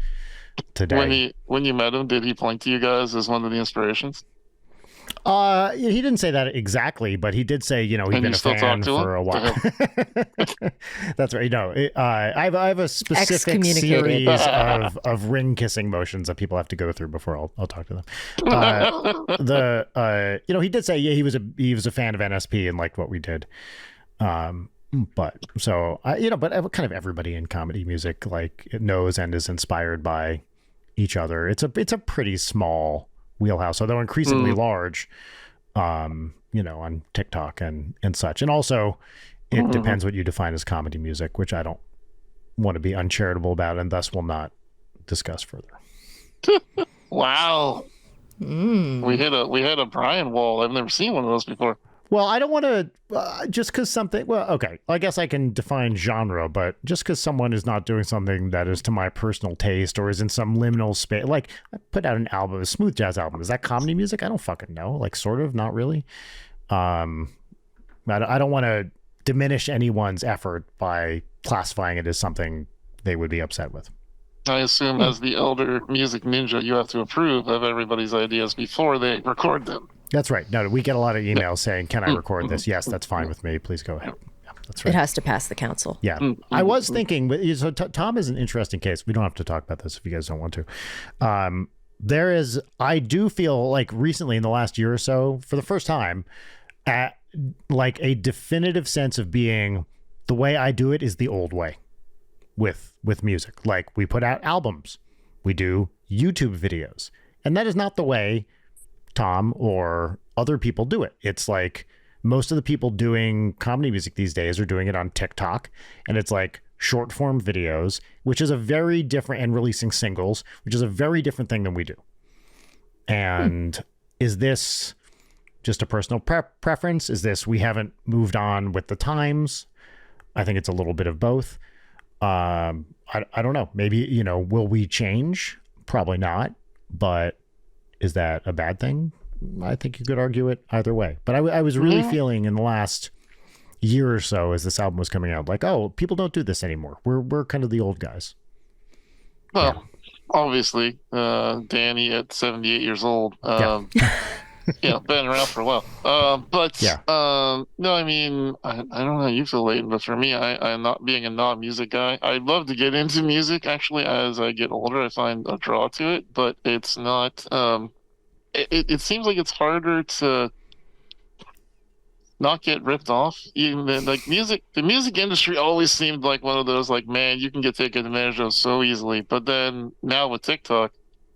today. When you met him, did he point to you guys as one of the inspirations? He didn't say that exactly, but he did say, he'd been a fan for a while. That's right. I have a specific series of ring kissing motions that people have to go through before I'll talk to them. He did say, he was a fan of NSP and liked what we did. But kind of everybody in comedy music knows and is inspired by each other. It's a pretty small wheelhouse, although increasingly large, on TikTok and such. And also it depends what you define as comedy music, which I don't want to be uncharitable about and thus will not discuss further. Wow. We hit a Brian wall. I've never seen one of those before. Well, I don't want to, just because something, okay, I guess I can define genre, but just because someone is not doing something that is to my personal taste or is in some liminal space, like I put out an album, a smooth jazz album, is that comedy music? I don't fucking know, sort of, not really. I don't want to diminish anyone's effort by classifying it as something they would be upset with. I assume as the elder music ninja, you have to approve of everybody's ideas before they record them. That's right. No, we get a lot of emails saying, "Can I record this?" Yes, that's fine with me. Please go ahead. Yeah, that's right. It has to pass the council. Yeah. I was thinking, so Tom is an interesting case. We don't have to talk about this if you guys don't want to. I do feel like recently in the last year or so, for the first time, like a definitive sense of being the way I do it is the old way with music. Like we put out albums, we do YouTube videos, and that is not the way Tom or other people do it. It's like most of the people doing comedy music these days are doing it on TikTok, and it's like short form videos, which is a very different, and releasing singles, which is a very different thing than we do. And is this just a personal preference? Is this we haven't moved on with the times? I think it's a little bit of both. I don't know. Maybe, will we change? Probably not. But is that a bad thing? I think you could argue it either way. But I was really feeling in the last year or so as this album was coming out, like, oh, people don't do this anymore. We're kind of the old guys. Well, obviously, Danny at 78 years old, been around for a while. No, I mean, I don't know how you feel, Leighton, but for me, I'm not being a non-music guy. I'd love to get into music, actually, as I get older. I find a draw to it, but it's not, it seems like it's harder to not get ripped off. Even like the music industry always seemed like one of those, like, man, you can get taken advantage of so easily. But then now with TikTok,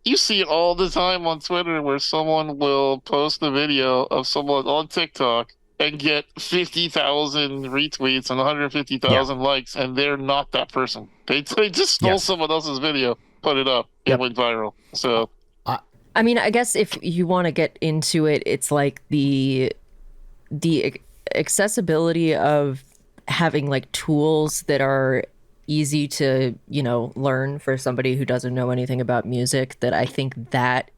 you see it all the time on Twitter where someone will post a video of someone on TikTok and get 50,000 retweets and 150,000 likes, and they're not that person. They just stole someone else's video, put it up, it went viral. So, I mean, I guess if you want to get into it, it's like the accessibility of having like tools that are easy to, learn for somebody who doesn't know anything about music, that I think that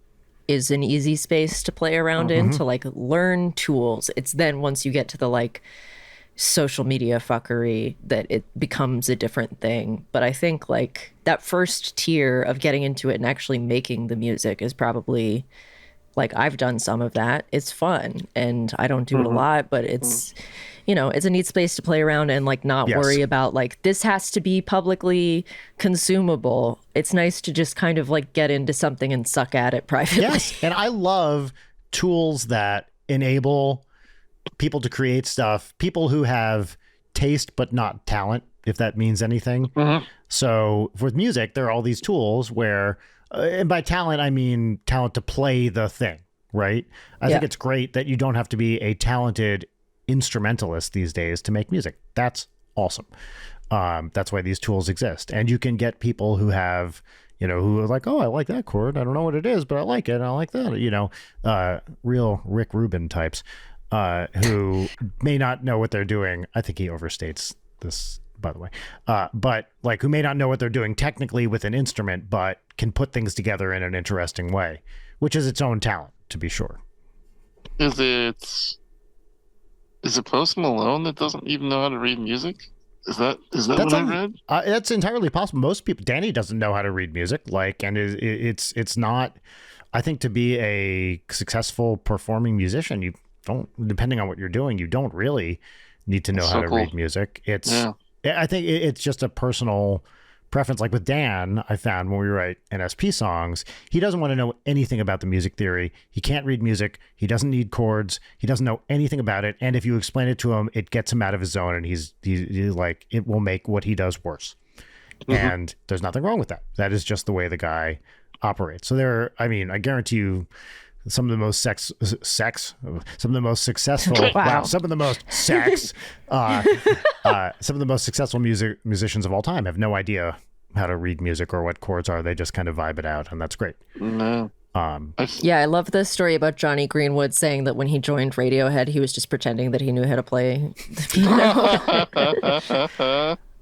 is an easy space to play around in, to like learn tools. It's then once you get to the like social media fuckery that it becomes a different thing. But I think like that first tier of getting into it and actually making the music is probably, like, I've done some of that. It's fun, and I don't do it a lot, but it's, it's a neat space to play around and like not worry about like, this has to be publicly consumable. It's nice to just kind of like get into something and suck at it privately. Yes, and I love tools that enable people to create stuff, people who have taste but not talent, if that means anything. So with music, there are all these tools where, and by talent, I mean talent to play the thing, right? I think it's great that you don't have to be a talented instrumentalist these days to make music. That's awesome. That's why these tools exist. And you can get people who have, who are like, oh, I like that chord. I don't know what it is, but I like it. I like that, real Rick Rubin types who may not know what they're doing. I think he overstates this, by the way, but like who may not know what they're doing technically with an instrument, but can put things together in an interesting way, which is its own talent, to be sure. Is it Post Malone that doesn't even know how to read music? Is that what I read? That's entirely possible. Most people, Danny doesn't know how to read music, and it's not. I think to be a successful performing musician, you don't, depending on what you're doing, you don't really need to know how to read music. I think it's just a personal preference. Like with Dan, I found when we write NSP songs, he doesn't want to know anything about the music theory. He can't read music. He doesn't need chords. He doesn't know anything about it. And if you explain it to him, it gets him out of his zone, and he's like, it will make what he does worse. And there's nothing wrong with that. That is just the way the guy operates. So I guarantee you, some of the most some of the most successful, some of the most successful musicians of all time have no idea how to read music or what chords are. They just kind of vibe it out, and that's great. No. I love the story about Johnny Greenwood saying that when he joined Radiohead, he was just pretending that he knew how to play the piano.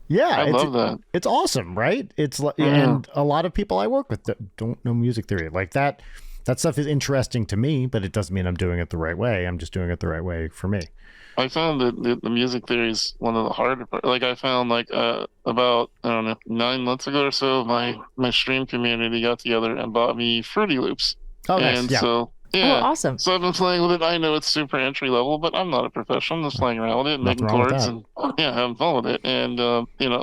Yeah, I love that. It's awesome, right? It's and a lot of people I work with that don't know music theory like that. That stuff is interesting to me, but it doesn't mean I'm doing it the right way. I'm just doing it the right way for me. I found that the music theory is one of the harder parts. Like I found about, I don't know, 9 months ago or so, my stream community got together and bought me Fruity Loops. Oh, nice. And yeah. so, oh, awesome. So I've been playing with it. I know it's super entry level, but I'm not a professional. I'm just playing around with it, making chords and having fun with it. And,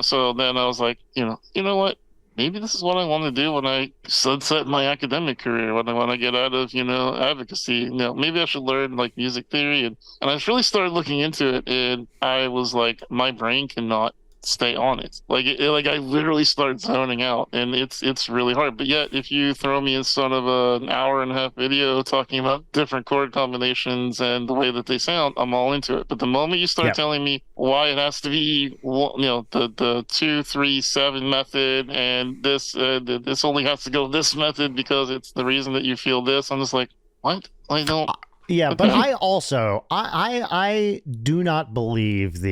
so then I was like, you know what? maybe this is what I want to do when I sunset my academic career, when I get out of, advocacy. Maybe I should learn like music theory, and I really started looking into it, and I was like, my brain cannot stay on it. Like I literally start zoning out, and it's really hard. But yet, if you throw me in front of an hour and a half video talking about different chord combinations and the way that they sound, I'm all into it. But the moment you start telling me why it has to be, the 2-3-7 method, and this only has to go this method because it's the reason that you feel this, I'm just like, what? I don't. Yeah, but I also I do not believe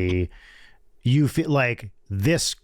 you feel like this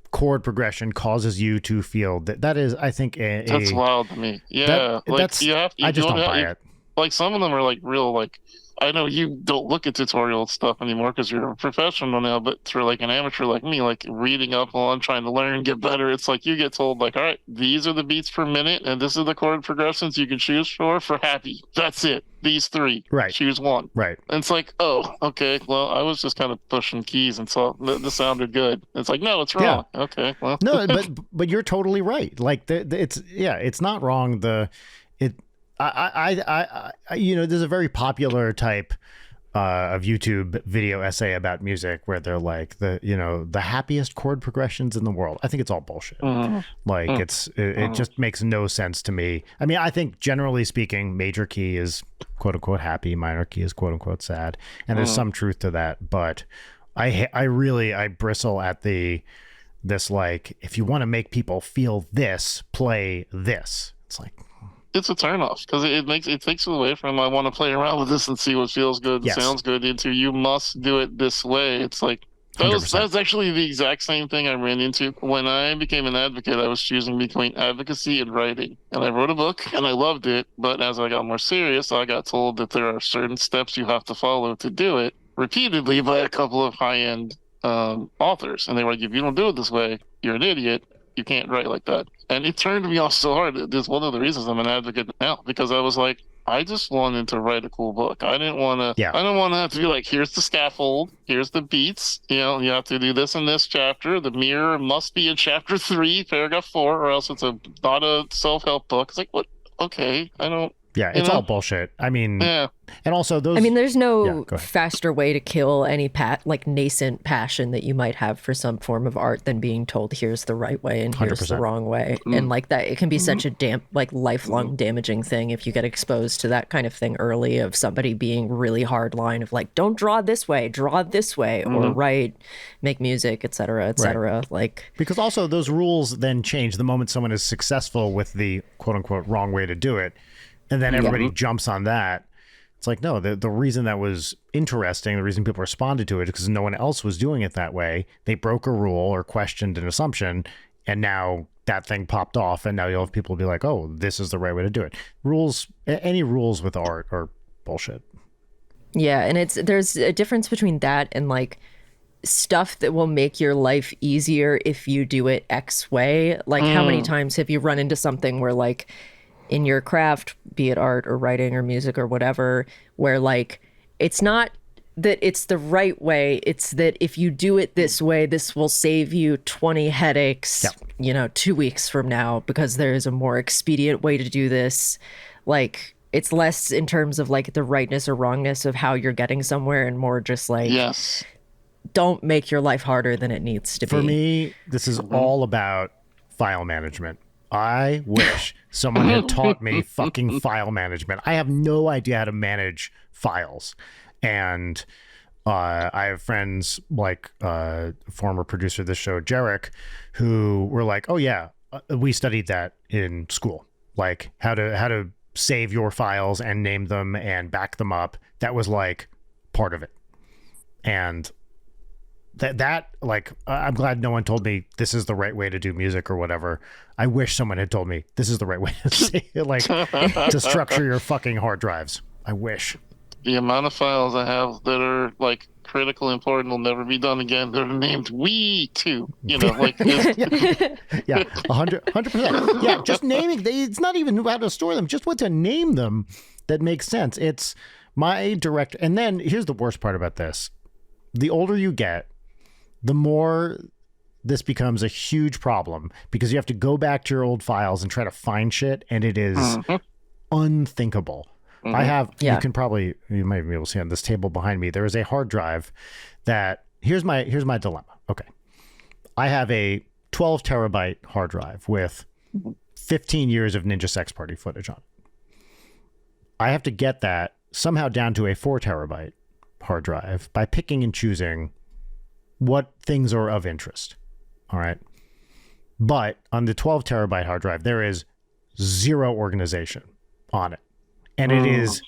chord progression causes you to feel that is, I think, that's wild to me. Yeah, I just don't buy it. Like some of them are like real, like, I know you don't look at tutorial stuff anymore because you're a professional now, but for like an amateur like me, like reading up on trying to learn, get better, it's like you get told like, all right, these are the beats per minute, and this is the chord progressions you can choose for happy. That's it. These three. Right. Choose one. Right. And it's like, oh, okay. Well, I was just kind of pushing keys and saw this sounded good. It's like, no, it's wrong. Yeah. Okay. Well. No, but you're totally right. Like it's not wrong. There's a very popular type of YouTube video essay about music where they're like the happiest chord progressions in the world. I think it's all bullshit. Like it just makes no sense to me. I mean, I think generally speaking, major key is quote unquote happy, minor key is quote unquote sad, and there's some truth to that. But I bristle at this like, if you want to make people feel this, play this. It's like, it's a turnoff because it takes it away from I want to play around with this and see what feels good and sounds good into you must do it this way. It's like that's actually the exact same thing I ran into when I became an advocate. I was choosing between advocacy and writing, and I wrote a book and I loved it. But as I got more serious, I got told that there are certain steps you have to follow to do it repeatedly by a couple of high-end authors, and they were like, if you don't do it this way, you're an idiot. You can't write like that. And it turned me off so hard. It's one of the reasons I'm an advocate now, because I was like, I just wanted to write a cool book. I didn't want to. Yeah. I don't want to have to be like, here's the scaffold, here's the beats. You have to do this in this chapter. The mirror must be in chapter 3, paragraph 4, or else it's not a self-help book. It's like, what? Okay, I don't. Yeah, it's all bullshit. I mean, and also those. I mean, there's no faster way to kill any nascent passion that you might have for some form of art than being told here's the right way and here's 100%. The wrong way. And like that, it can be such a lifelong damaging thing if you get exposed to that kind of thing early, of somebody being really hard line of like, don't draw this way, draw this way, or write, make music, etc., etc. Right. Like, because also those rules then change the moment someone is successful with the quote unquote wrong way to do it. And then everybody jumps on that. It's like, no, the reason that was interesting, the reason people responded to it is because no one else was doing it that way. They broke a rule or questioned an assumption, and now that thing popped off, and now you'll have people be like, oh, this is the right way to do it. Any rules with art are bullshit. Yeah, and there's a difference between that and like stuff that will make your life easier if you do it X way. Like how many times have you run into something where like, in your craft, be it art or writing or music or whatever, where like, it's not that it's the right way, it's that if you do it this way, this will save you 20 headaches, 2 weeks from now, because there is a more expedient way to do this. Like, it's less in terms of like the rightness or wrongness of how you're getting somewhere, and more just like, don't make your life harder than it needs to be. For me, this is all about file management. I wish someone had taught me fucking file management. I have no idea how to manage files. And I have friends like former producer of this show, Jarek, who were like, oh yeah, we studied that in school. Like how to save your files and name them and back them up. That was like part of it. And that like, I'm glad no one told me this is the right way to do music or whatever. I wish someone had told me this is the right way to say it, like to structure your fucking hard drives. I wish. The amount of files I have that are like critical important will never be done again. They're named we too. Like yeah, 100%. Yeah, just naming. It's not even how to store them. Just what to name them that makes sense. It's my direct. And then here's the worst part about this: the older you get, the more this becomes a huge problem because you have to go back to your old files and try to find shit, and it is unthinkable. I have, you might be able to see on this table behind me, there is a hard drive that, here's my dilemma. Okay. I have a 12 terabyte hard drive with 15 years of Ninja Sex Party footage on it. I have to get that somehow down to a 4 terabyte hard drive by picking and choosing what things are of interest. All right. But on the 12 terabyte hard drive, there is zero organization on it. And it's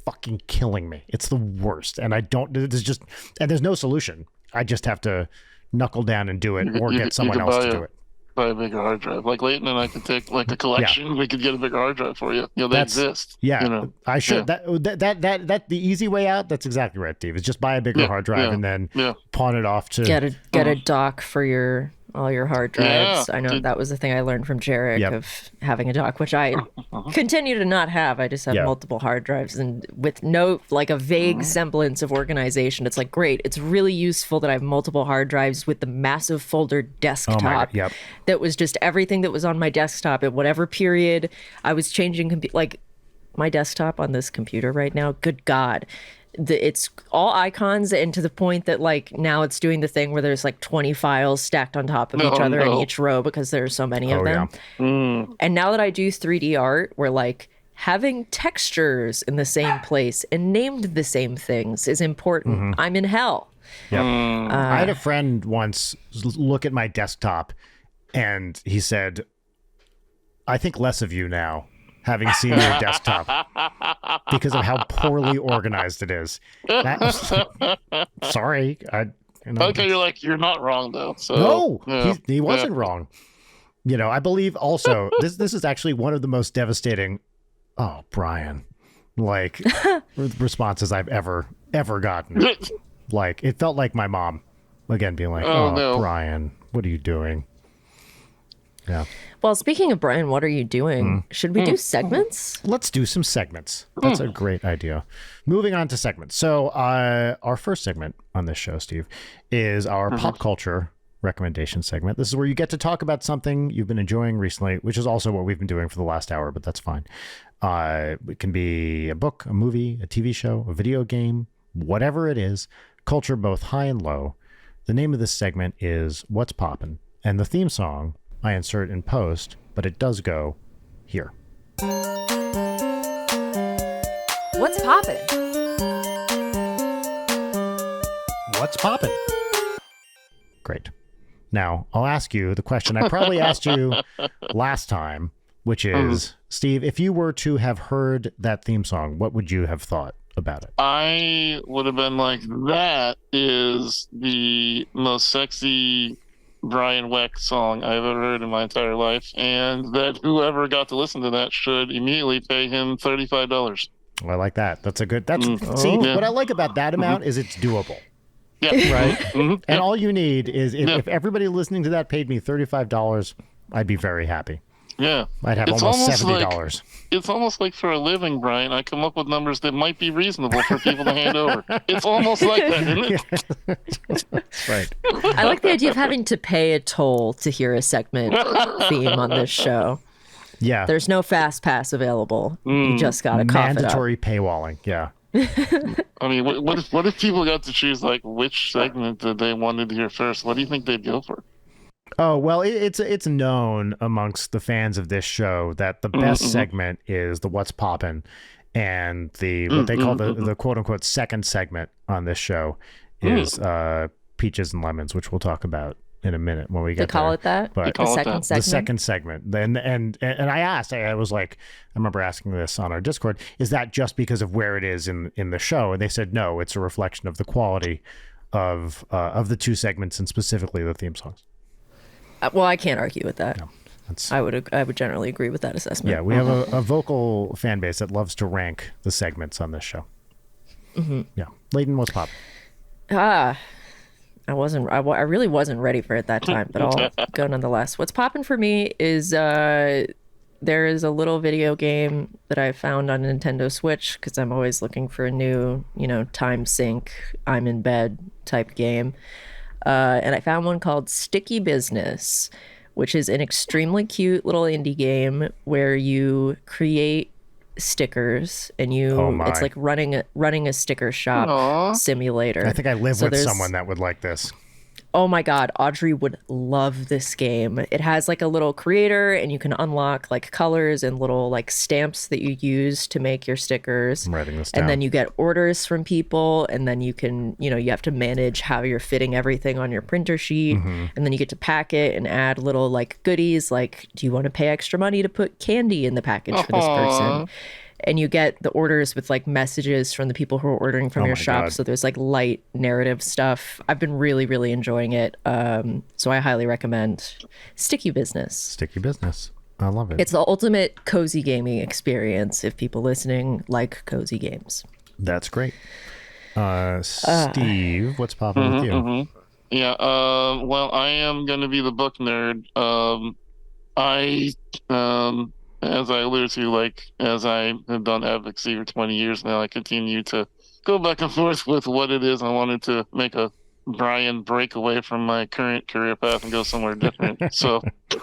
fucking killing me. It's the worst. And there's no solution. I just have to knuckle down and do it or get someone else to do it. Buy a bigger hard drive. Like Leighton and I could take like a collection. We could get a bigger hard drive for you. They exist. Yeah. I should. That the easy way out. That's exactly right, Steve. Is just buy a bigger hard drive and then pawn it off to get a dock for all your hard drives. I know that was the thing I learned from Jarek of having a dock, which I continue to not have. I just have multiple hard drives and with no like a vague semblance of organization. It's like great. It's really useful that I have multiple hard drives with the massive folder desktop that was just everything that was on my desktop at whatever period I was changing. Like my desktop on this computer right now, good God. It's all icons, and to the point that like now it's doing the thing where there's like 20 files stacked on top of each other in each row because there's so many of them. And now that I do 3D art, we're like having textures in the same place and named the same things is important. I'm in hell. I had a friend once look at my desktop and he said, I think less of you now, having seen your desktop because of how poorly organized it is. Sorry. Okay, you're not wrong though. So no, he wasn't wrong. I believe also this is actually one of the most devastating, oh, Brian, like responses I've ever gotten. Like it felt like my mom again being like, oh no. Brian, what are you doing? Yeah. Well, speaking of Brian, what are you doing? Should we do segments? Let's do some segments. That's a great idea. Moving on to segments. So our first segment on this show, Steve, is our pop culture recommendation segment. This is where you get to talk about something you've been enjoying recently, which is also what we've been doing for the last hour, but that's fine. It can be a book, a movie, a TV show, a video game, whatever it is, culture both high and low. The name of this segment is What's Poppin'? And the theme song I insert in post, but it does go here. What's poppin'? What's poppin'? Great. Now, I'll ask you the question I probably asked you last time, which is, Steve, if you were to have heard that theme song, what would you have thought about it? I would have been like, that is the most sexy Brian Weck song I've ever heard in my entire life, and that whoever got to listen to that should immediately pay him $35. Well, I like that. That's a good. What I like about that amount is it's doable. Yeah. Right. And all you need is if everybody listening to that paid me $35, I'd be very happy. Yeah. I'd have almost $70. It's almost like for a living, Brian, I come up with numbers that might be reasonable for people to hand over. It's almost like that, isn't it? Right. I like the idea of having to pay a toll to hear a segment theme on this show. Yeah. There's no fast pass available. You just got to cough it up. Mandatory paywalling. Yeah. I mean, what if people got to choose like which segment that they wanted to hear first? What do you think they'd go for? Oh, well, it's known amongst the fans of this show that the best segment is the What's Poppin', and what they call the quote unquote second segment on this show is Peaches and Lemons, which we'll talk about in a minute when we get there. They call it that? But the second segment? The second segment. And I asked, I was like, I remember asking this on our Discord, is that just because of where it is in the show? And they said, no, it's a reflection of the quality of the two segments and specifically the theme songs. Well, I can't argue with that. No, I would generally agree with that assessment. Yeah, we have a vocal fan base that loves to rank the segments on this show. Yeah. Leighton, what's pop? I really wasn't ready for it that time, but I'll go nonetheless. What's popping for me is there is a little video game that I found on Nintendo Switch because I'm always looking for a new, time sync, I'm in bed type game. And I found one called Sticky Business, which is an extremely cute little indie game where you create stickers and it's like running a sticker shop Aww. simulator. I think I live with someone that would like this. Oh my God, Audrey would love this game. It has like a little creator and you can unlock like colors and little like stamps that you use to make your stickers. I'm writing this down. And then you get orders from people and then you can, you have to manage how you're fitting everything on your printer sheet. And then you get to pack it and add little like goodies like, do you want to pay extra money to put candy in the package for this person? And you get the orders with like messages from the people who are ordering from your shop. God. So there's like light narrative stuff. I've been really, really enjoying it. So I highly recommend Sticky Business. Sticky Business. I love it. It's the ultimate cozy gaming experience if people listening like cozy games. That's great. Steve, what's popping with you? Yeah. Well, I am going to be the book nerd. As I alluded to, like, as I have done advocacy for 20 years now, I continue to go back and forth with what it is. I wanted to make a Brian break away from my current career path and go somewhere different. So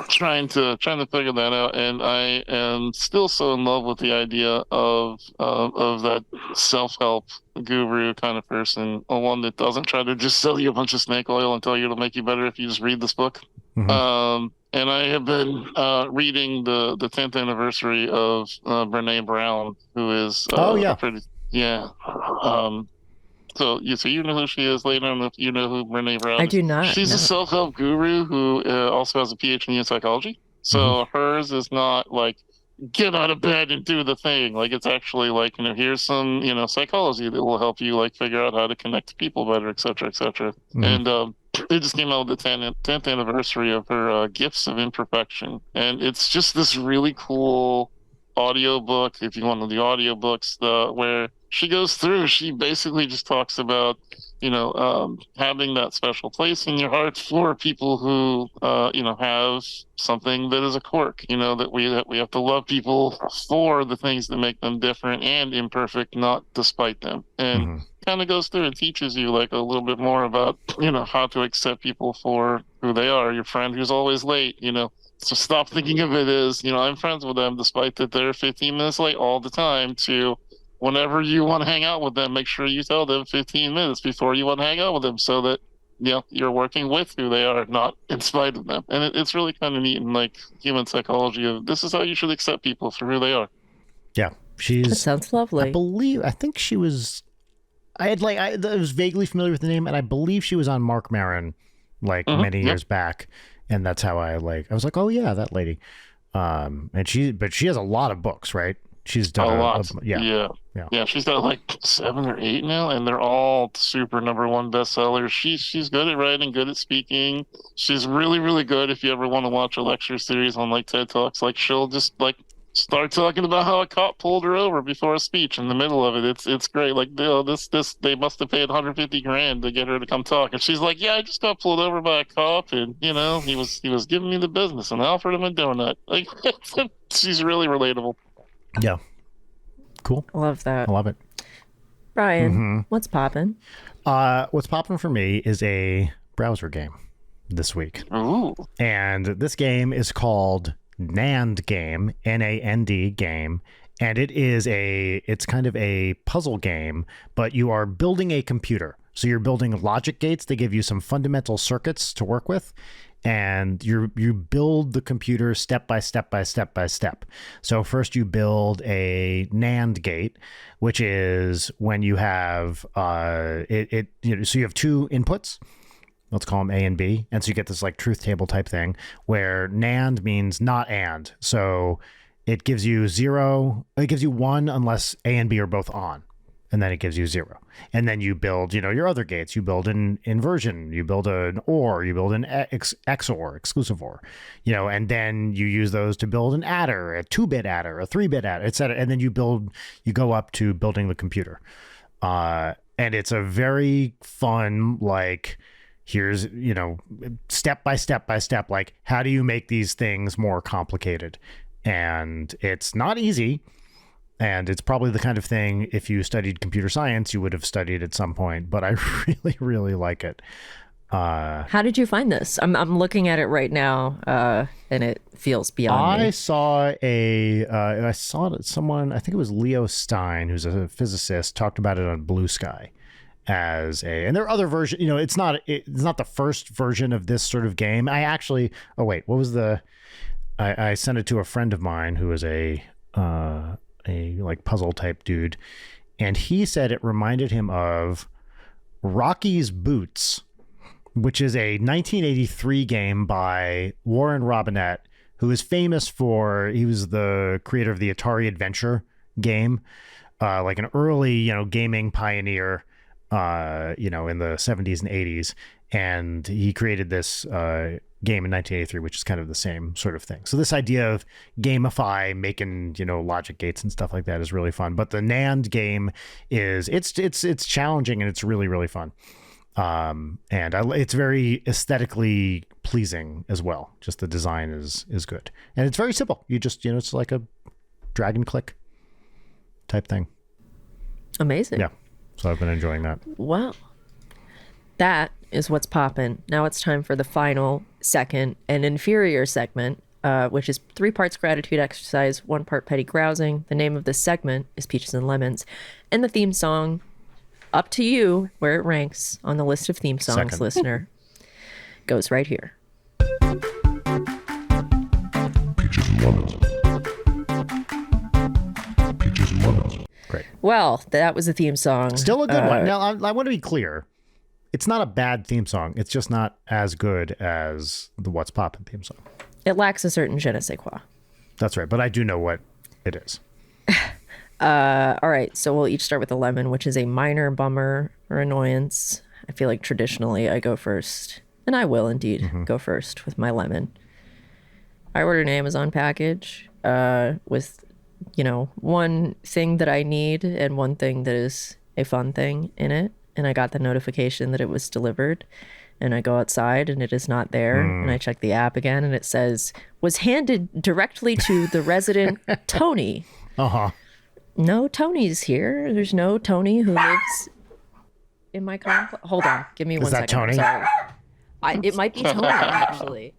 trying to figure that out. And I am still so in love with the idea of that self-help guru kind of person, a one that doesn't try to just sell you a bunch of snake oil and tell you it'll make you better if you just read this book. And I have been reading the 10th anniversary of Brene Brown, who is So you know who she is, Lena? I don't know if you know who Brene Brown is. I do not. She's a self-help guru who also has a PhD in psychology. So hers is not like, get out of bed and do the thing. Like, it's actually like, here's some, psychology that will help you like figure out how to connect to people better, et cetera, et cetera. And they just came out with the 10th anniversary of her Gifts of Imperfection. And it's just this really cool audiobook, if you want to do audiobooks, where she goes through, she basically just talks about, having that special place in your heart for people who, have something that is a quirk, that we have to love people for the things that make them different and imperfect, not despite them. And kind of goes through and teaches you like a little bit more about, how to accept people for who they are. Your friend who's always late, so stop thinking of it as, I'm friends with them despite that they're 15 minutes late all the time, to whenever you want to hang out with them, make sure you tell them 15 minutes before you want to hang out with them so that, you're working with who they are, not in spite of them. And it's really kind of neat in like human psychology of this is how you should accept people for who they are. Yeah. That sounds lovely. I think she was, I was vaguely familiar with the name, and I believe she was on Mark Maron like many years back. And that's how I was like, oh yeah, that lady. But she has a lot of books, right? She's done a lot. Yeah. She's got like 7 or 8 now, and they're all super #1 bestsellers. She's good at writing, good at speaking. She's really, really good. If you ever want to watch a lecture series on like TED Talks, like she'll just like start talking about how a cop pulled her over before a speech in the middle of it. It's great. Like, they must have paid $150,000 to get her to come talk, and she's like, yeah, I just got pulled over by a cop, and he was giving me the business, and I offered him a donut. Like, she's really relatable. Yeah. Cool. I love that. I love it. Brian, what's poppin'? What's poppin' for me is a browser game this week. Ooh. And this game is called NAND game, N-A-N-D game. And it's kind of a puzzle game, but you are building a computer. So you're building logic gates. They give you some fundamental circuits to work with. And you build the computer step by step by step by step. So first you build a NAND gate, which is when you have so you have 2 inputs. Let's call them A and B. And so you get this like truth table type thing where NAND means not and. So it gives you 0. It gives you 1 unless A and B are both on. And then it gives you 0. And then you build, your other gates. You build an inversion. You build an OR. You build an XOR, exclusive OR. And then you use those to build an adder, a 2-bit adder, a 3-bit adder, et cetera. And then you go up to building the computer. And it's a very fun, like, here's, step by step by step, like, how do you make these things more complicated? And it's not easy. And it's probably the kind of thing, if you studied computer science, you would have studied at some point. But I really, really like it. How did you find this? I'm looking at it right now, and it feels beyond me. I saw someone, I think it was Leo Stein, who's a physicist, talked about it on Blue Sky and there are other versions. It's not the first version of this sort of game. I sent it to a friend of mine who is a like puzzle type dude, and he said it reminded him of Rocky's Boots, which is a 1983 game by Warren Robinett, who is famous he was the creator of the Atari Adventure game, like an early, gaming pioneer, in the 70s and 80s. And he created this game in 1983, which is kind of the same sort of thing. So this idea of gamify, making, logic gates and stuff like that is really fun. But the NAND game it's challenging, and it's really, really fun. It's very aesthetically pleasing as well. Just the design is good, and it's very simple. You just, it's like a drag and click type thing. Amazing. Yeah. So I've been enjoying that. Well, that is what's poppin'. Now it's time for the final, second, and inferior segment, which is 3 parts gratitude exercise, 1 part petty grousing. The name of this segment is Peaches and Lemons, and the theme song, up to you where it ranks on the list of theme songs, Second. Listener, goes right here. Peaches and lemons. Peaches and lemons. Great. Well, that was the theme song. Still a good one. Now, I want to be clear. It's not a bad theme song. It's just not as good as the What's Poppin' theme song. It lacks a certain je ne sais quoi. That's right. But I do know what it is. All right, so we'll each start with a lemon, which is a minor bummer or annoyance. I feel like traditionally I go first, and I will indeed go first with my lemon. I ordered an Amazon package with, one thing that I need and one thing that is a fun thing in it, and I got the notification that it was delivered, and I go outside and it is not there, and I check the app again and it says, was handed directly to the resident Tony. Uh-huh. No Tony's here. There's no Tony who lives in my complex. Hold on. Give me 1 second. Is that Tony? Sorry. It might be Tony, actually.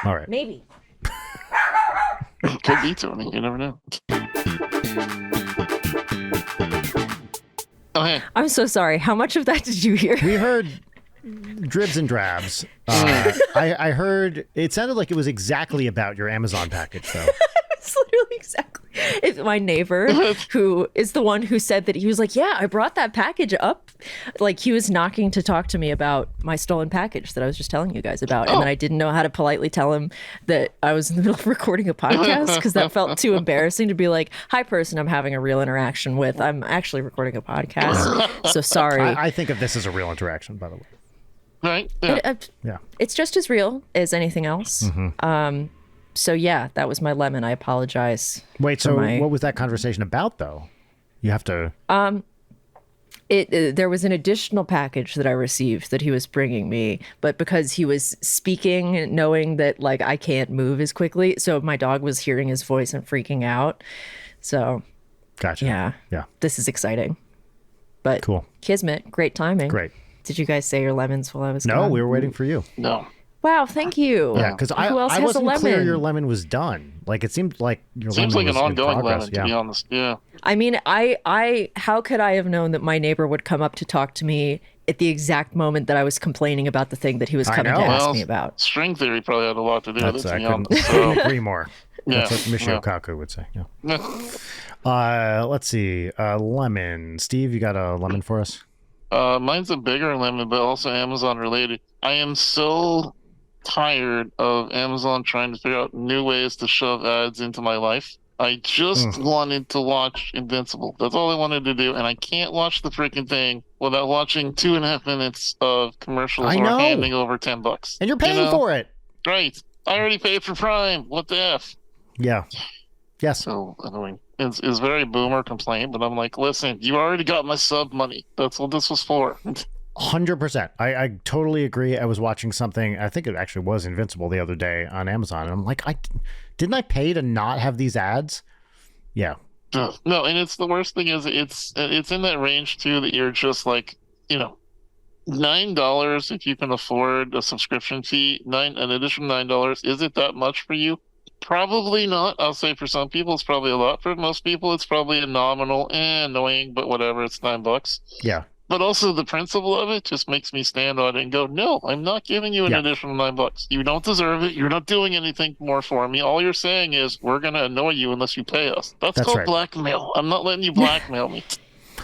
All right. Maybe. Could be Tony. You never know. Oh, hey. I'm so sorry. How much of that did you hear? We heard dribs and drabs. I heard it sounded like it was exactly about your Amazon package, though. It's literally exactly. It's my neighbor who is the one who said that he was like, yeah, I brought that package up. Like he was knocking to talk to me about my stolen package that I was just telling you guys about. And then I didn't know how to politely tell him that I was in the middle of recording a podcast because that felt too embarrassing to be like, hi person I'm having a real interaction with. I'm actually recording a podcast. So sorry. I think of this as a real interaction, by the way. Right? Yeah. Yeah. It's just as real as anything else. So yeah, that was my lemon. I apologize. Wait, so what was that conversation about, though? You have to... There was an additional package that I received that he was bringing me, but because he was speaking, knowing that like I can't move as quickly, so my dog was hearing his voice and freaking out. So... Gotcha. Yeah. This is exciting. But cool. Kismet, great timing. Great. Did you guys say your lemons while I was No, gone? we were waiting for you. No. Wow, thank you. Yeah, because I wasn't clear your lemon was done. Like it seemed like your Seems lemon like was an in ongoing progress. lemon, to be honest. Yeah. I mean, I how could I have known that my neighbor would come up to talk to me at the exact moment that I was complaining about the thing that he was coming to ask me about? String theory probably had a lot to do with it, to be honest. Couldn't agree more. Yeah. That's what Michio Kaku would say. Yeah. Let's see. Lemon. Steve, you got a lemon for us? Mine's a bigger lemon, but also Amazon related. I am so tired of Amazon trying to figure out new ways to shove ads into my life. I just wanted to watch Invincible. That's all I wanted to do, and I can't watch the freaking thing without watching 2.5 minutes of commercials or handing over $10. And you're paying for it. Right. I already paid for Prime. What the F? Yeah. Yes. So annoying. It's very boomer complaint, but I'm like, listen, you already got my sub money. That's what this was for. 100%. I totally agree. I was watching something, I think it actually was Invincible the other day on Amazon, and I'm like, didn't I pay to not have these ads? Yeah. No, and it's the worst thing is it's in that range too that you're just like, $9 if you can afford a subscription fee. An additional $9. Is it that much for you? Probably not. I'll say for some people it's probably a lot. For most people it's probably a nominal, annoying, but whatever. It's $9. Yeah. But also the principle of it just makes me stand on it and go, no, I'm not giving you an additional $9. You don't deserve it. You're not doing anything more for me. All you're saying is we're going to annoy you unless you pay us. That's called blackmail. I'm not letting you blackmail me.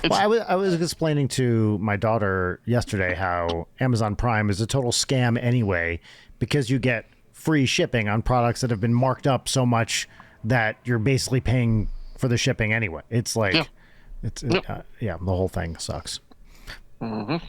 Well, I was explaining to my daughter yesterday how Amazon Prime is a total scam anyway, because you get free shipping on products that have been marked up so much that you're basically paying for the shipping anyway. It's like, the whole thing sucks. Mm-hmm.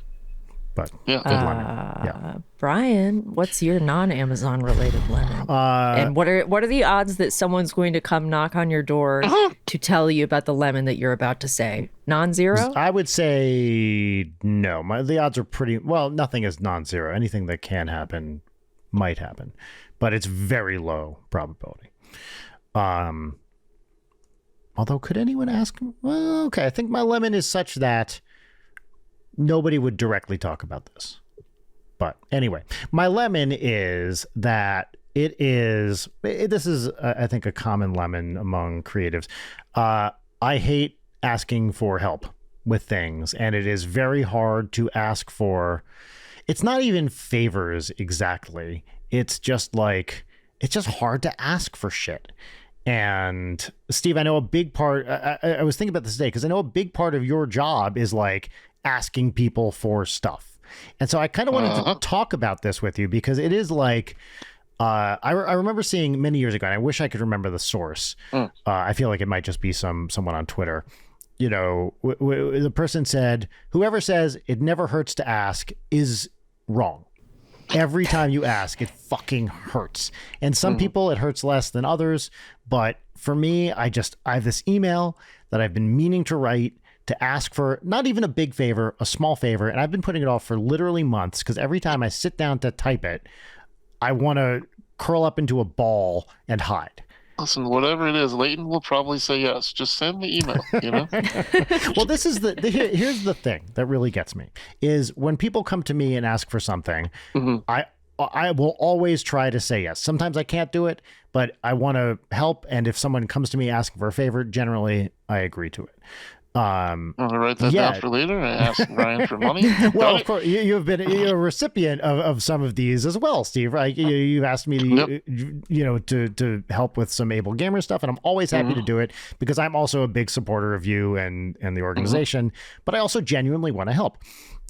But good lemon. Brian, what's your non-Amazon related lemon? And what are the odds that someone's going to come knock on your door to tell you about the lemon that you're about to say? Non-zero? I would say no. The odds are pretty well. Nothing is non-zero. Anything that can happen might happen, but it's very low probability. Although, could anyone ask? Well, okay. I think my lemon is such that nobody would directly talk about this. But anyway, my lemon is that this is, I think, a common lemon among creatives. I hate asking for help with things, and it is very hard to ask for. It's not even favors exactly. It's just hard to ask for shit. And Steve, I know a big part, I was thinking about this today, because I know a big part of your job is like asking people for stuff. And so I kind of wanted to talk about this with you, because it is like, I remember seeing many years ago, and I wish I could remember the source. I feel like it might just be someone on Twitter. You know, the person said, whoever says it never hurts to ask is wrong. Every time you ask, it fucking hurts. And some people, it hurts less than others. But for me, I have this email that I've been meaning to write to ask for not even a big favor, a small favor. And I've been putting it off for literally months, because every time I sit down to type it, I want to curl up into a ball and hide. Listen, whatever it is, Leighton will probably say yes. Just send the email, you know? Well, this is here's the thing that really gets me, is when people come to me and ask for something, I will always try to say yes. Sometimes I can't do it, but I want to help. And if someone comes to me asking for a favor, generally I agree to it. I'm gonna write that down for later. I asked Ryan for money. Well, of course, you've been a recipient of some of these as well, Steve. Right? You've asked me to to help with some Able Gamer stuff, and I'm always happy to do it, because I'm also a big supporter of you and the organization. But I also genuinely want to help.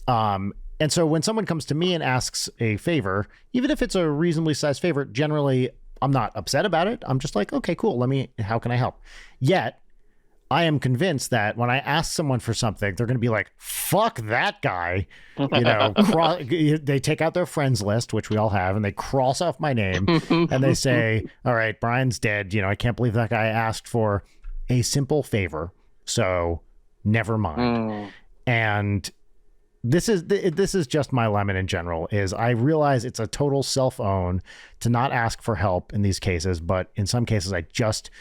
And so when someone comes to me and asks a favor, even if it's a reasonably sized favor, generally I'm not upset about it. I'm just like, okay, cool. How can I help? Yet I am convinced that when I ask someone for something, they're going to be like, fuck that guy. You know, they take out their friends list, which we all have, and they cross off my name and they say, all right, Brian's dead. You know, I can't believe that guy asked for a simple favor. So never mind. And this is just my lemon in general, is I realize it's a total self-own to not ask for help in these cases, but in some cases I just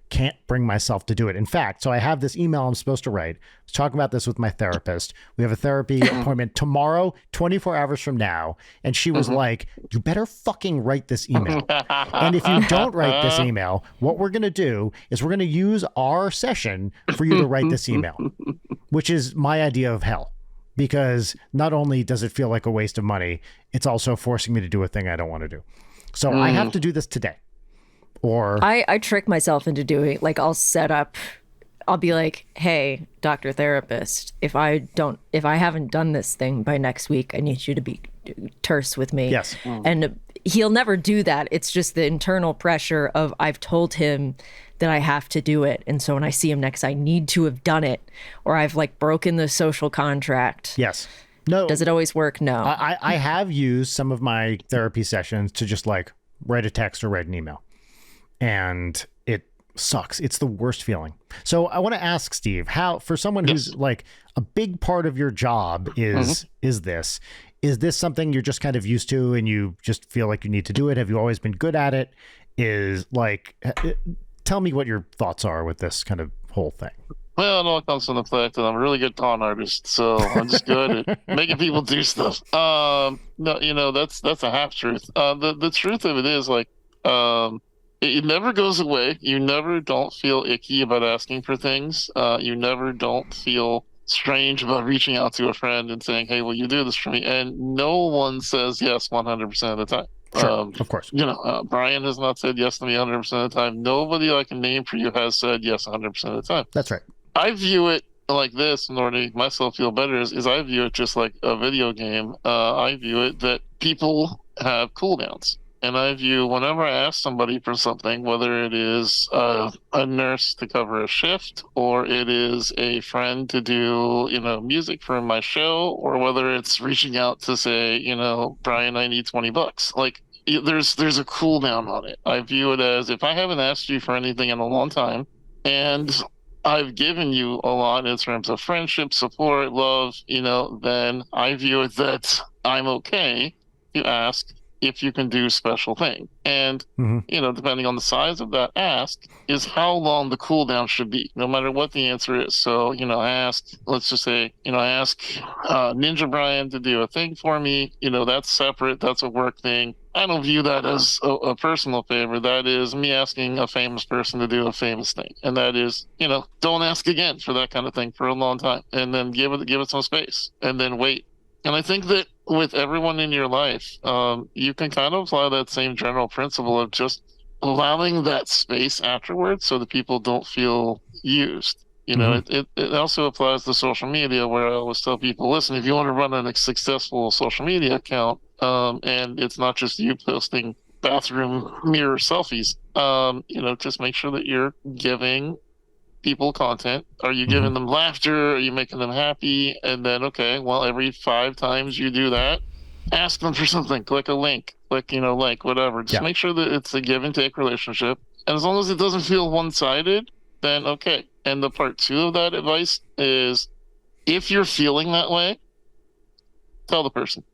can't bring myself to do it. In fact, so I have this email I'm supposed to write. I was talking about this with my therapist. We have a therapy appointment tomorrow, 24 hours from now. And she was like, you better fucking write this email. And if you don't write this email, what we're going to do is we're going to use our session for you to write this email, which is my idea of hell. Because not only does it feel like a waste of money, it's also forcing me to do a thing I don't want to do. So I have to do this today. Or I trick myself into doing, like, I'll be like, hey, doctor therapist, if I haven't done this thing by next week, I need you to be terse with me. Yes. And he'll never do that. It's just the internal pressure of, I've told him that I have to do it. And so when I see him next, I need to have done it, or I've like broken the social contract. Yes. No. Does it always work? No. I have used some of my therapy sessions to just like write a text or write an email. And it sucks. It's the worst feeling. So I want to ask Steve, how, for someone who's like, a big part of your job is this something you're just kind of used to and you just feel like you need to do it? Have you always been good at it? Tell me what your thoughts are with this kind of whole thing. Well, it all comes from the fact that I'm a really good con artist, so I'm just good at making people do stuff. No, that's a half truth. The truth of it is like, it never goes away. You never don't feel icky about asking for things. You never don't feel strange about reaching out to a friend and saying, "Hey, will you do this for me?" And no one says yes 100% of the time. Sure, of course. Brian has not said yes to me 100% of the time. Nobody I can name for you has said yes 100% of the time. That's right. I view it like this in order to make myself feel better is I view it just like a video game. I view it that people have cooldowns. And I view whenever I ask somebody for something, whether it is a nurse to cover a shift or it is a friend to do, music for my show, or whether it's reaching out to say, Brian, I need $20. Like there's a cooldown on it. I view it as if I haven't asked you for anything in a long time and I've given you a lot in terms of friendship, support, love, then I view it that I'm okay to ask if you can do a special thing. And, depending on the size of that ask is how long the cooldown should be, no matter what the answer is. So, let's just say, I ask Ninja Brian to do a thing for me, that's separate. That's a work thing. I don't view that as a personal favor. That is me asking a famous person to do a famous thing. And that is, don't ask again for that kind of thing for a long time. And then give it some space and then wait. And I think that with everyone in your life, you can kind of apply that same general principle of just allowing that space afterwards so that people don't feel used. It also applies to social media, where I always tell people, listen, if you want to run a successful social media account, and it's not just you posting bathroom mirror selfies, just make sure that you're giving people content. Are you giving them laughter? Are you making them happy? And then, okay, well, every 5 times you do that, ask them for something. Click a link, like whatever. Just make sure that it's a give and take relationship. And as long as it doesn't feel one-sided, then okay. And the part 2 of that advice is if you're feeling that way, tell the person.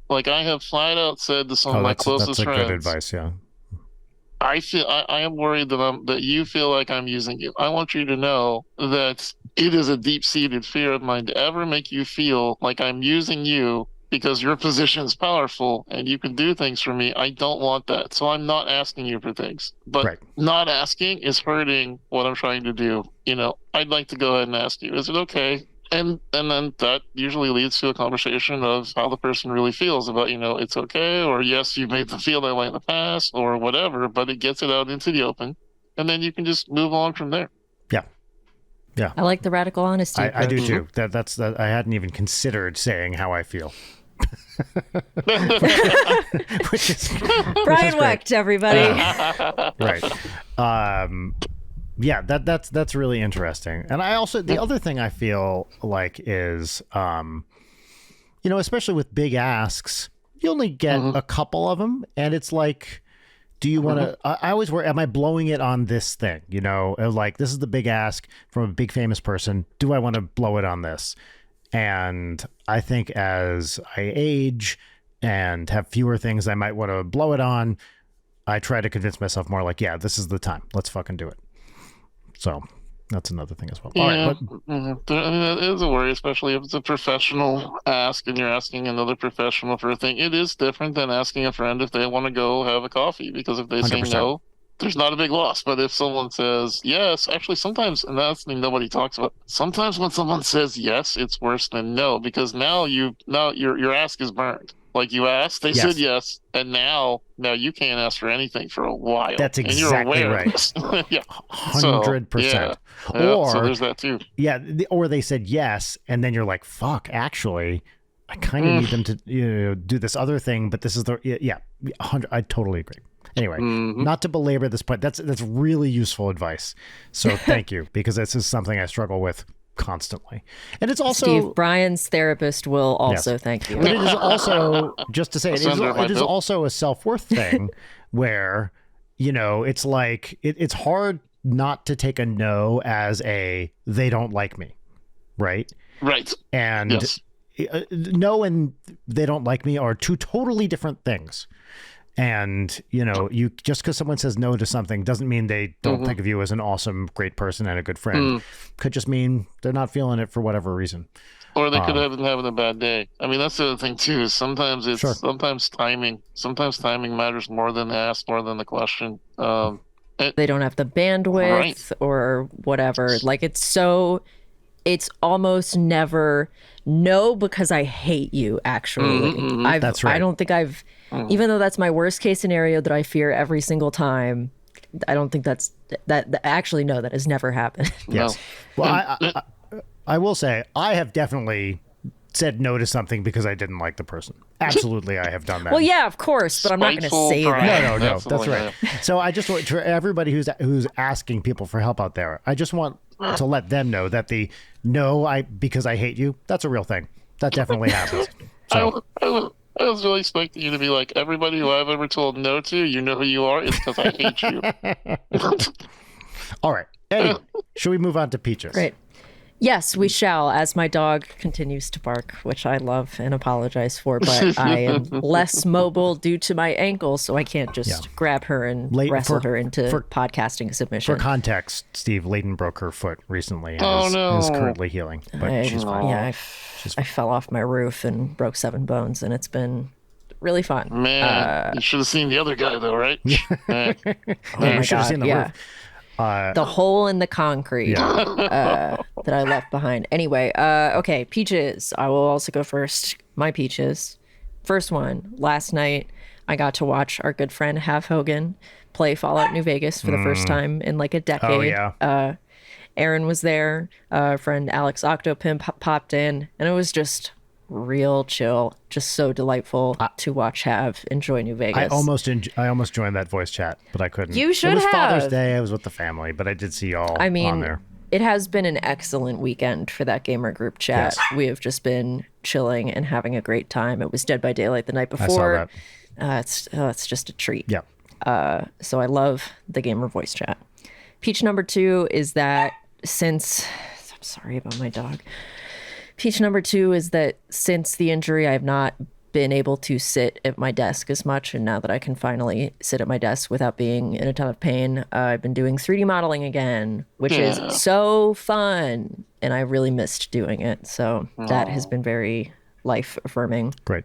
Like I have flat out said to some of my closest friends. That's good advice, yeah. I am worried that you feel like I'm using you. I want you to know that it is a deep-seated fear of mine to ever make you feel like I'm using you because your position is powerful and you can do things for me. I don't want that. So I'm not asking you for things. But not asking is hurting what I'm trying to do. I'd like to go ahead and ask you, is it okay? And then that usually leads to a conversation of how the person really feels about, it's okay, or yes, you made them feel that way in the past, or whatever, but it gets it out into the open, and then you can just move on from there. Yeah. I like the radical honesty. I do too. That's I hadn't even considered saying how I feel. which is Brian Wecht, everybody. Right. Yeah, that's really interesting. And I also, the other thing I feel like is, especially with big asks, you only get a couple of them. And it's like, do you want to, I always worry, am I blowing it on this thing? Like this is the big ask from a big famous person. Do I want to blow it on this? And I think as I age and have fewer things I might want to blow it on, I try to convince myself more like, yeah, this is the time. Let's fucking do it. So that's another thing as well. All right, it is a worry, especially if it's a professional ask and you're asking another professional for a thing. It is different than asking a friend if they want to go have a coffee, because if they 100%. Say no, there's not a big loss. But if someone says yes, actually sometimes, and that's the thing nobody talks about, sometimes when someone says yes, it's worse than no, because now your ask is burned. Like you asked, they said yes, and now you can't ask for anything for a while. That's exactly right. 100%. Or so there's that too. Yeah, or they said yes, and then you're like, "Fuck, actually, I kind of need them to do this other thing." But this is 100. I totally agree. Anyway, not to belabor this point, that's really useful advice. So thank you, because this is something I struggle with constantly. And it's also Steve, Brian's therapist will also thank you. But it is also, just to say, it is also a self-worth thing where, it's like it's hard not to take a no as a they don't like me, right? And no and they don't like me are 2 totally different things. And, you just because someone says no to something doesn't mean they don't think of you as an awesome, great person and a good friend. Could just mean they're not feeling it for whatever reason. Or they could have been having a bad day. I mean, that's the other thing too. Is sometimes sometimes timing. Sometimes timing matters more than the ask, more than the question. They don't have the bandwidth or whatever. Like it's almost never no because I hate you. Actually, That's right. I don't think I've. Even though that's my worst case scenario that I fear every single time, I don't think that actually, no, that has never happened. Yes. No. Well, I will say I have definitely said no to something because I didn't like the person. Absolutely, I have done that. Well, yeah, of course, but I'm not going to say that. No, that's right. So I just want for everybody who's asking people for help out there, I just want to let them know that because I hate you, that's a real thing. That definitely happens. So. I was really expecting you to be like, everybody who I've ever told no to, you know who you are, it's because I hate you. All right. Anyway, should we move on to Peaches? Great. Yes, we shall, as my dog continues to bark, which I love and apologize for, but I am less mobile due to my ankle, so I can't just grab her and wrestle her into podcasting submission. For context, Steve, Layden broke her foot recently and is currently healing, but she's fine. Yeah, I fell off my roof and broke 7 bones, and it's been really fun. Man, you should have seen the other guy, though, right? You should have seen the roof. The hole in the concrete that I left behind. Anyway, okay, Peaches. I will also go first. My Peaches. First one. Last night, I got to watch our good friend Half Hogan play Fallout New Vegas for the first time in like a decade. Oh, yeah. Aaron was there. Friend Alex Octopimp popped in, and it was just real chill, just so delightful to watch enjoy New Vegas. I almost joined that voice chat, but I couldn't. You should have. It was Father's Day. I was with the family, but I did see y'all on there. It has been an excellent weekend for that gamer group chat. Yes. We have just been chilling and having a great time. It was Dead by Daylight the night before. I saw that. It's just a treat. Yeah. So I love the gamer voice chat. Peach number 2 is that I'm sorry about my dog. Peach number 2 is that since the injury, I have not been able to sit at my desk as much. And now that I can finally sit at my desk without being in a ton of pain, I've been doing 3D modeling again, which is so fun. And I really missed doing it. So that has been very life affirming. Great.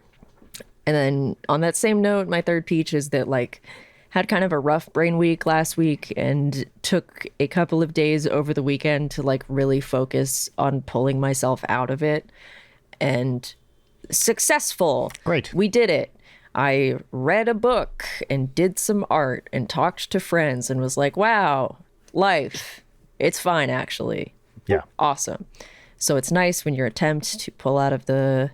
And then on that same note, my third Peach is that had kind of a rough brain week last week and took a couple of days over the weekend to really focus on pulling myself out of it, and successful. Great. We did it. I read a book and did some art and talked to friends and was like, wow, life, it's fine actually. Yeah. Awesome. So it's nice when your attempt to pull out of the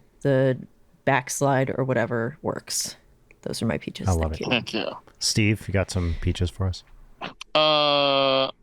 backslide or whatever works. Those are my Peaches. I love it. Thank you. Steve, you got some Peaches for us?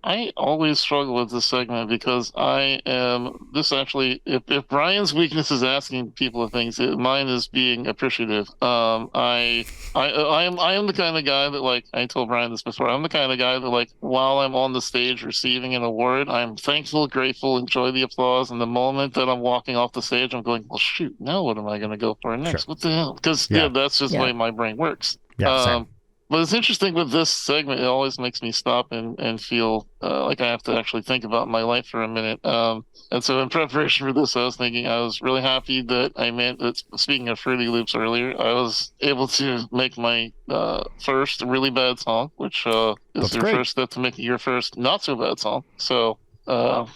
I always struggle with this segment because if Brian's weakness is asking people things, mine is being appreciative. I am the kind of guy that I told Brian this before. I'm the kind of guy that while I'm on the stage receiving an award, I'm thankful, grateful, enjoy the applause, and the moment that I'm walking off the stage, I'm going, well, shoot, now what am I going to go for next? Sure. What the hell? Because that's just the way my brain works. Yeah. Same. But it's interesting with this segment, it always makes me stop and feel like I have to actually think about my life for a minute. And so in preparation for this, I was really happy that speaking of Fruity Loops earlier, I was able to make my first really bad song, which is your first step to making your first not so bad song. So I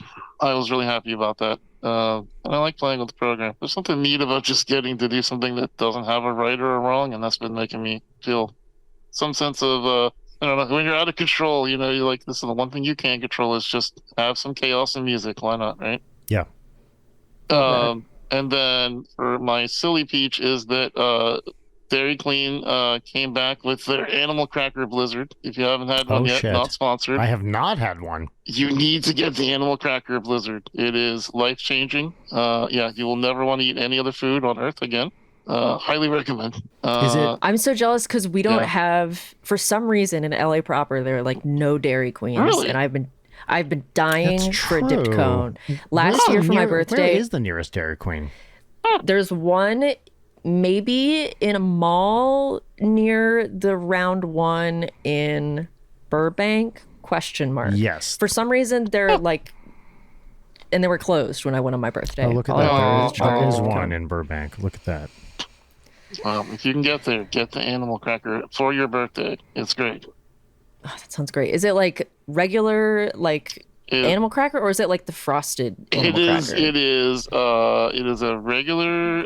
was really happy about that. And I like playing with the program. There's something neat about just getting to do something that doesn't have a right or a wrong, and that's been making me feel some sense of I don't know, when you're out of control, you're like, this is the one thing you can't control is just have some chaos in music. Why not, right? Yeah. And then for my silly Peach is that Dairy Clean came back with their Animal Cracker Blizzard. If you haven't had one yet, not sponsored. I have not had one. You need to get the Animal Cracker Blizzard. It is life-changing. You will never want to eat any other food on Earth again. Highly recommend. Is it? I'm so jealous because we don't have, for some reason in LA proper, there are no Dairy Queens, really? And I've been dying for a dipped cone. Last year for my birthday, where is the nearest Dairy Queen? There's one maybe in a mall near the Round One in Burbank? ? Yes. For some reason, they're like, and they were closed when I went on my birthday. Oh, look at that. There is one in Burbank. Look at that. If you can get there, get the animal cracker for your birthday. It's great. Oh, that sounds great. Is it like regular, like animal cracker, or is it like the frosted animal cracker? It is a regular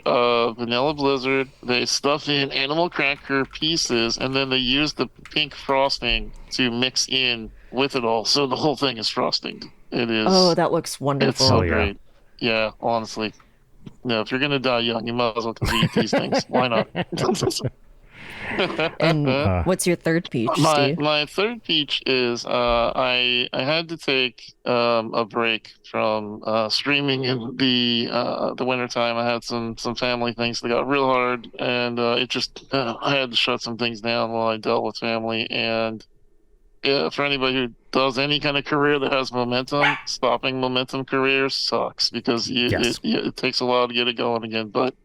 vanilla blizzard. They stuff in animal cracker pieces, and then they use the pink frosting to mix in with it all. So the whole thing is frosting. It is. Oh, that looks wonderful. It's so great. Yeah, honestly. No, if you're gonna die young, you might as well eat these things. Why not? And what's your third peach, Steve? My third peach is I had to take a break from streaming in the wintertime. I had some family things that got real hard, and it just I had to shut some things down while I dealt with family. And for anybody who does any kind of career that has momentum, stopping momentum careers sucks because it takes a while to get it going again. But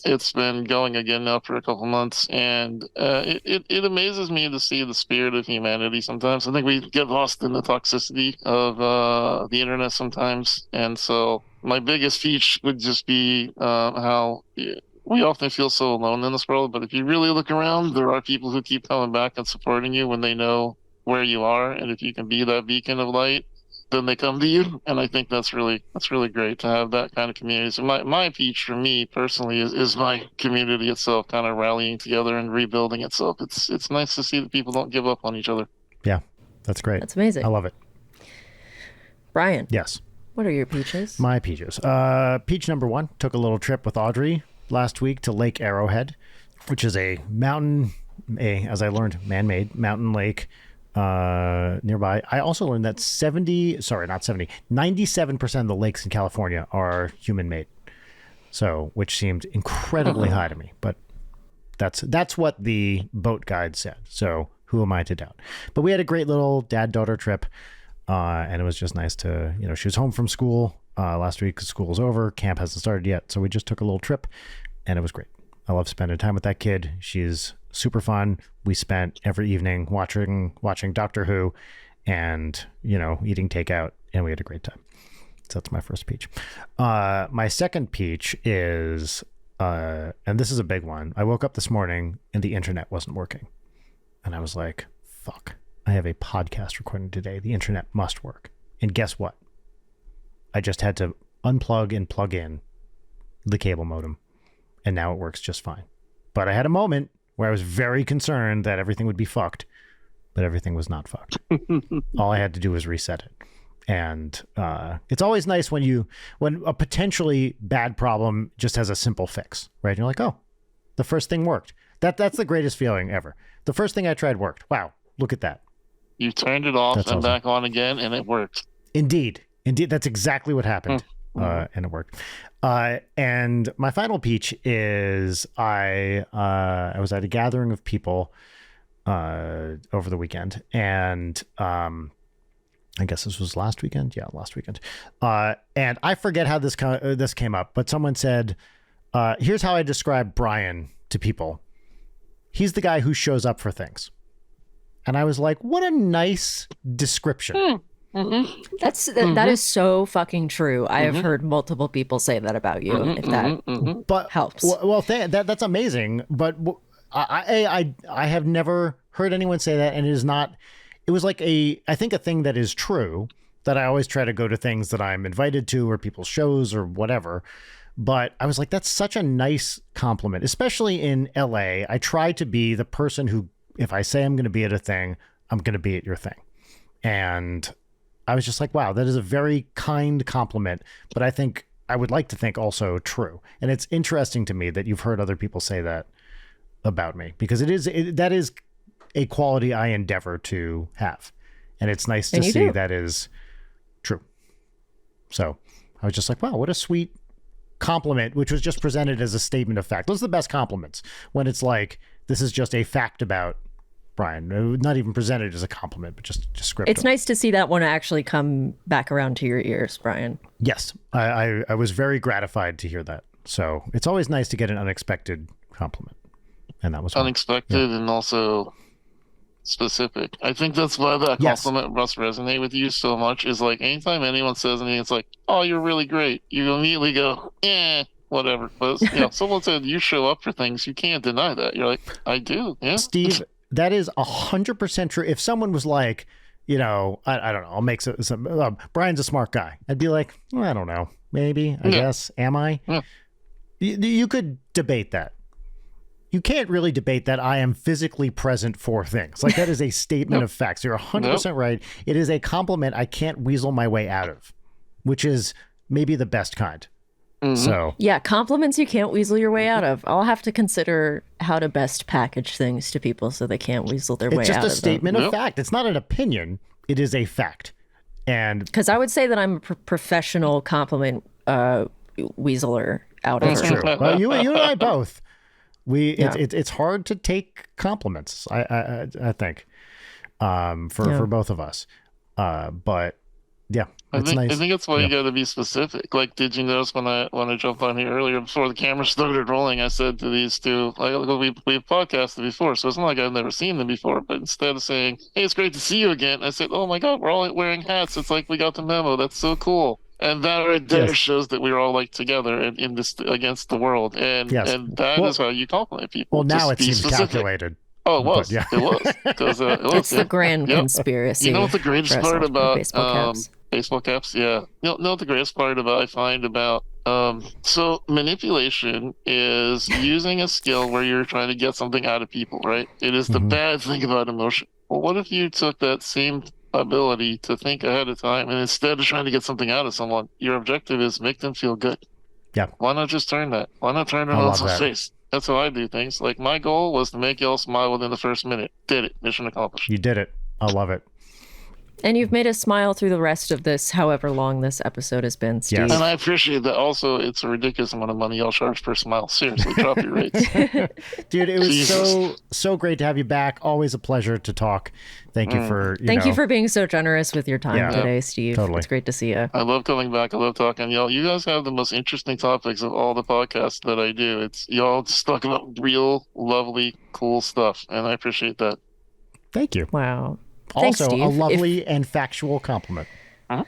it's been going again now for a couple months, and it amazes me to see the spirit of humanity sometimes. I think we get lost in the toxicity of the internet sometimes, and so my biggest feature would just be how we often feel so alone in this world, but if you really look around, there are people who keep coming back and supporting you when they know where you are, and if you can be that beacon of light, then they come to you. And I think that's really great to have that kind of community. So my peach for me personally is my community itself kind of rallying together and rebuilding itself. It's nice to see that people don't give up on each other. Yeah, that's great. That's amazing. I love it. Brian. Yes. What are your peaches? My peaches. Peach number 1, took a little trip with Audrey last week to Lake Arrowhead, which is a mountain, as I learned, man-made mountain lake nearby. I also learned that 97% of the lakes in California are human-made. So, which seemed incredibly high to me, but that's what the boat guide said. So, who am I to doubt? But we had a great little dad-daughter trip, and it was just nice to, she was home from school last week because school's over. Camp hasn't started yet, so we just took a little trip, and it was great. I love spending time with that kid. She's super fun. We spent every evening watching Doctor Who and, eating takeout, and we had a great time. So that's my first peach. My second peach is, and this is a big one. I woke up this morning and the internet wasn't working. And I was like, fuck, I have a podcast recording today. The internet must work. And guess what? I just had to unplug and plug in the cable modem, and now it works just fine. But I had a moment where I was very concerned that everything would be fucked, but everything was not fucked. All I had to do was reset it. And it's always nice when a potentially bad problem just has a simple fix, right? And you're like, oh, the first thing worked. That's the greatest feeling ever. The first thing I tried worked. Wow, look at that. You turned it off and back on again, and it worked. Indeed, that's exactly what happened. And it worked. And my final peach is I was at a gathering of people over the weekend, and I guess this was last weekend. Yeah, last weekend. And I forget how this came up, but someone said, "Here's how I describe Brian to people. He's the guy who shows up for things." And I was like, "What a nice description." Mm-hmm. That is so fucking true. I have heard multiple people say that about you. If that helps. Well, that's amazing. But I have never heard anyone say that, and it is not. It was like I think a thing that is true, that I always try to go to things that I'm invited to or people's shows or whatever. But I was like, that's such a nice compliment, especially in LA. I try to be the person who, if I say I'm going to be at a thing, I'm going to be at your thing. And I was just like, wow, that is a very kind compliment, but I would like to think also true. And it's interesting to me that you've heard other people say that about me, because that is a quality I endeavor to have. And it's nice to see that is true. So I was just like, wow, what a sweet compliment, which was just presented as a statement of fact. Those are the best compliments, when it's like, this is just a fact about Brian, not even presented as a compliment, but just scripted. It's nice to see that one actually come back around to your ears, Brian. Yes, I was very gratified to hear that. So it's always nice to get an unexpected compliment. And that was unexpected and also specific. I think that's why that compliment must resonate with you so much, is like anytime anyone says anything, it's like, oh, you're really great. You immediately go, whatever. But someone said you show up for things, you can't deny that. You're like, I do. Yeah. Steve, that is 100% true. If someone was like, I don't know, I'll make some Brian's a smart guy, I'd be like, I don't know, maybe, I guess. Am I? Yeah. You could debate that. You can't really debate that I am physically present for things. Like, that is a statement of facts. You're 100% right. It is a compliment I can't weasel my way out of, which is maybe the best kind. So yeah, compliments you can't weasel your way out of. I'll have to consider how to best package things to people so they can't weasel their way out of them. It's just a statement of fact. It's not an opinion. It is a fact. And because I would say that I'm a professional compliment weaseler out of That's true. Well, you and I both. It's hard to take compliments. I think for both of us. But yeah, it's nice. I think that's why you got to be specific. Like, did you notice when I jumped on here earlier before the camera started rolling, I said to these two, like, we've podcasted before, so it's not like I've never seen them before. But instead of saying, "Hey, it's great to see you again," I said, "Oh my God, we're all wearing hats. It's like we got the memo. That's so cool." And that right there shows that we're all like together in this against the world, and that is how you compliment people. Well, now it seems calculated. Oh, it was. It was. It's the grand conspiracy. You know what the greatest part about baseball caps? Yeah. You know what the greatest part I find about so manipulation is using a skill where you're trying to get something out of people, right? It is the bad thing about emotion. Well, what if you took that same ability to think ahead of time, and instead of trying to get something out of someone, your objective is make them feel good? Yeah. Why not just turn that? Why not turn it on someone's face? That's how I do things. Like, my goal was to make y'all smile within the first minute. Did it. Mission accomplished. You did it. I love it. And you've made us smile through the rest of this, however long this episode has been, Steve. Yes. And I appreciate that. Also, it's a ridiculous amount of money y'all charge per smile. Seriously, drop your rates. Dude, it was so great to have you back. Always a pleasure to talk. Thank you for Thank you for being so generous with your time today, Steve. Totally. It's great to see you. I love coming back. I love talking. Y'all, you guys have the most interesting topics of all the podcasts that I do. It's y'all just talk about real, lovely, cool stuff, and I appreciate that. Thank you. Wow. Also, Thanks, a lovely and factual compliment. Yeah.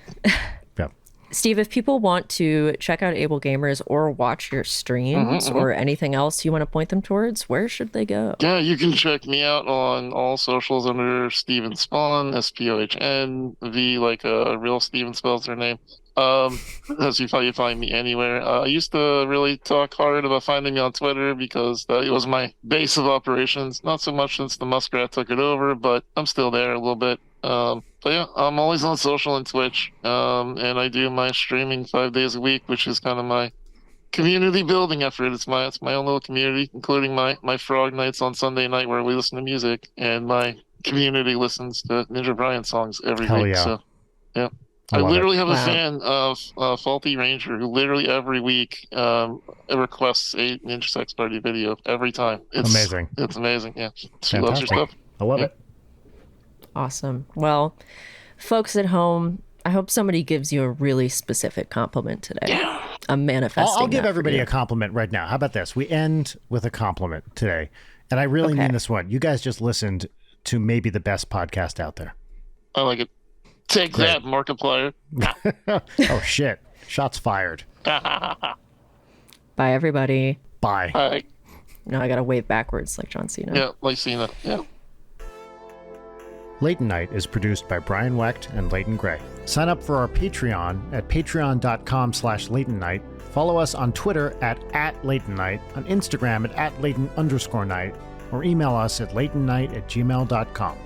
Steve, if people want to check out Able Gamers or watch your streams or anything else you want to point them towards, where should they go? Yeah, you can check me out on all socials under Steven Spohn, Spohn, V, like a real Steven spells their name. As you find me anywhere. I used to really talk hard about finding me on Twitter because it was my base of operations. Not so much since the Muskrat took it over, but I'm still there a little bit. But yeah, I'm always on social and Twitch. And I do my streaming 5 days a week, which is kind of my community building effort. It's my own little community, including my frog nights on Sunday night where we listen to music, and my community listens to Ninja Brian songs every week. Yeah. So yeah. I literally have a fan of Faulty Ranger who literally every week requests a Ninja Sex Party video every time. It's amazing. It's amazing. Yeah. She loves your stuff. I love it. Awesome. Well, folks at home, I hope somebody gives you a really specific compliment today. Yeah. I'm manifesting. I'll give everybody a compliment right now. How about this? We end with a compliment today. And I really mean this one. You guys just listened to maybe the best podcast out there. I like it. Take that, Markiplier. Oh, shit. Shots fired. Bye, everybody. Bye. Bye. No, I got to wave backwards like John Cena. Yeah, like Cena. Yeah. Leighton Night is produced by Brian Wecht and Leighton Gray. Sign up for our Patreon at patreon.com/Leighton Night. Follow us on Twitter at Leighton Night, on Instagram at Leighton_Night, or email us at leightonnight@gmail.com.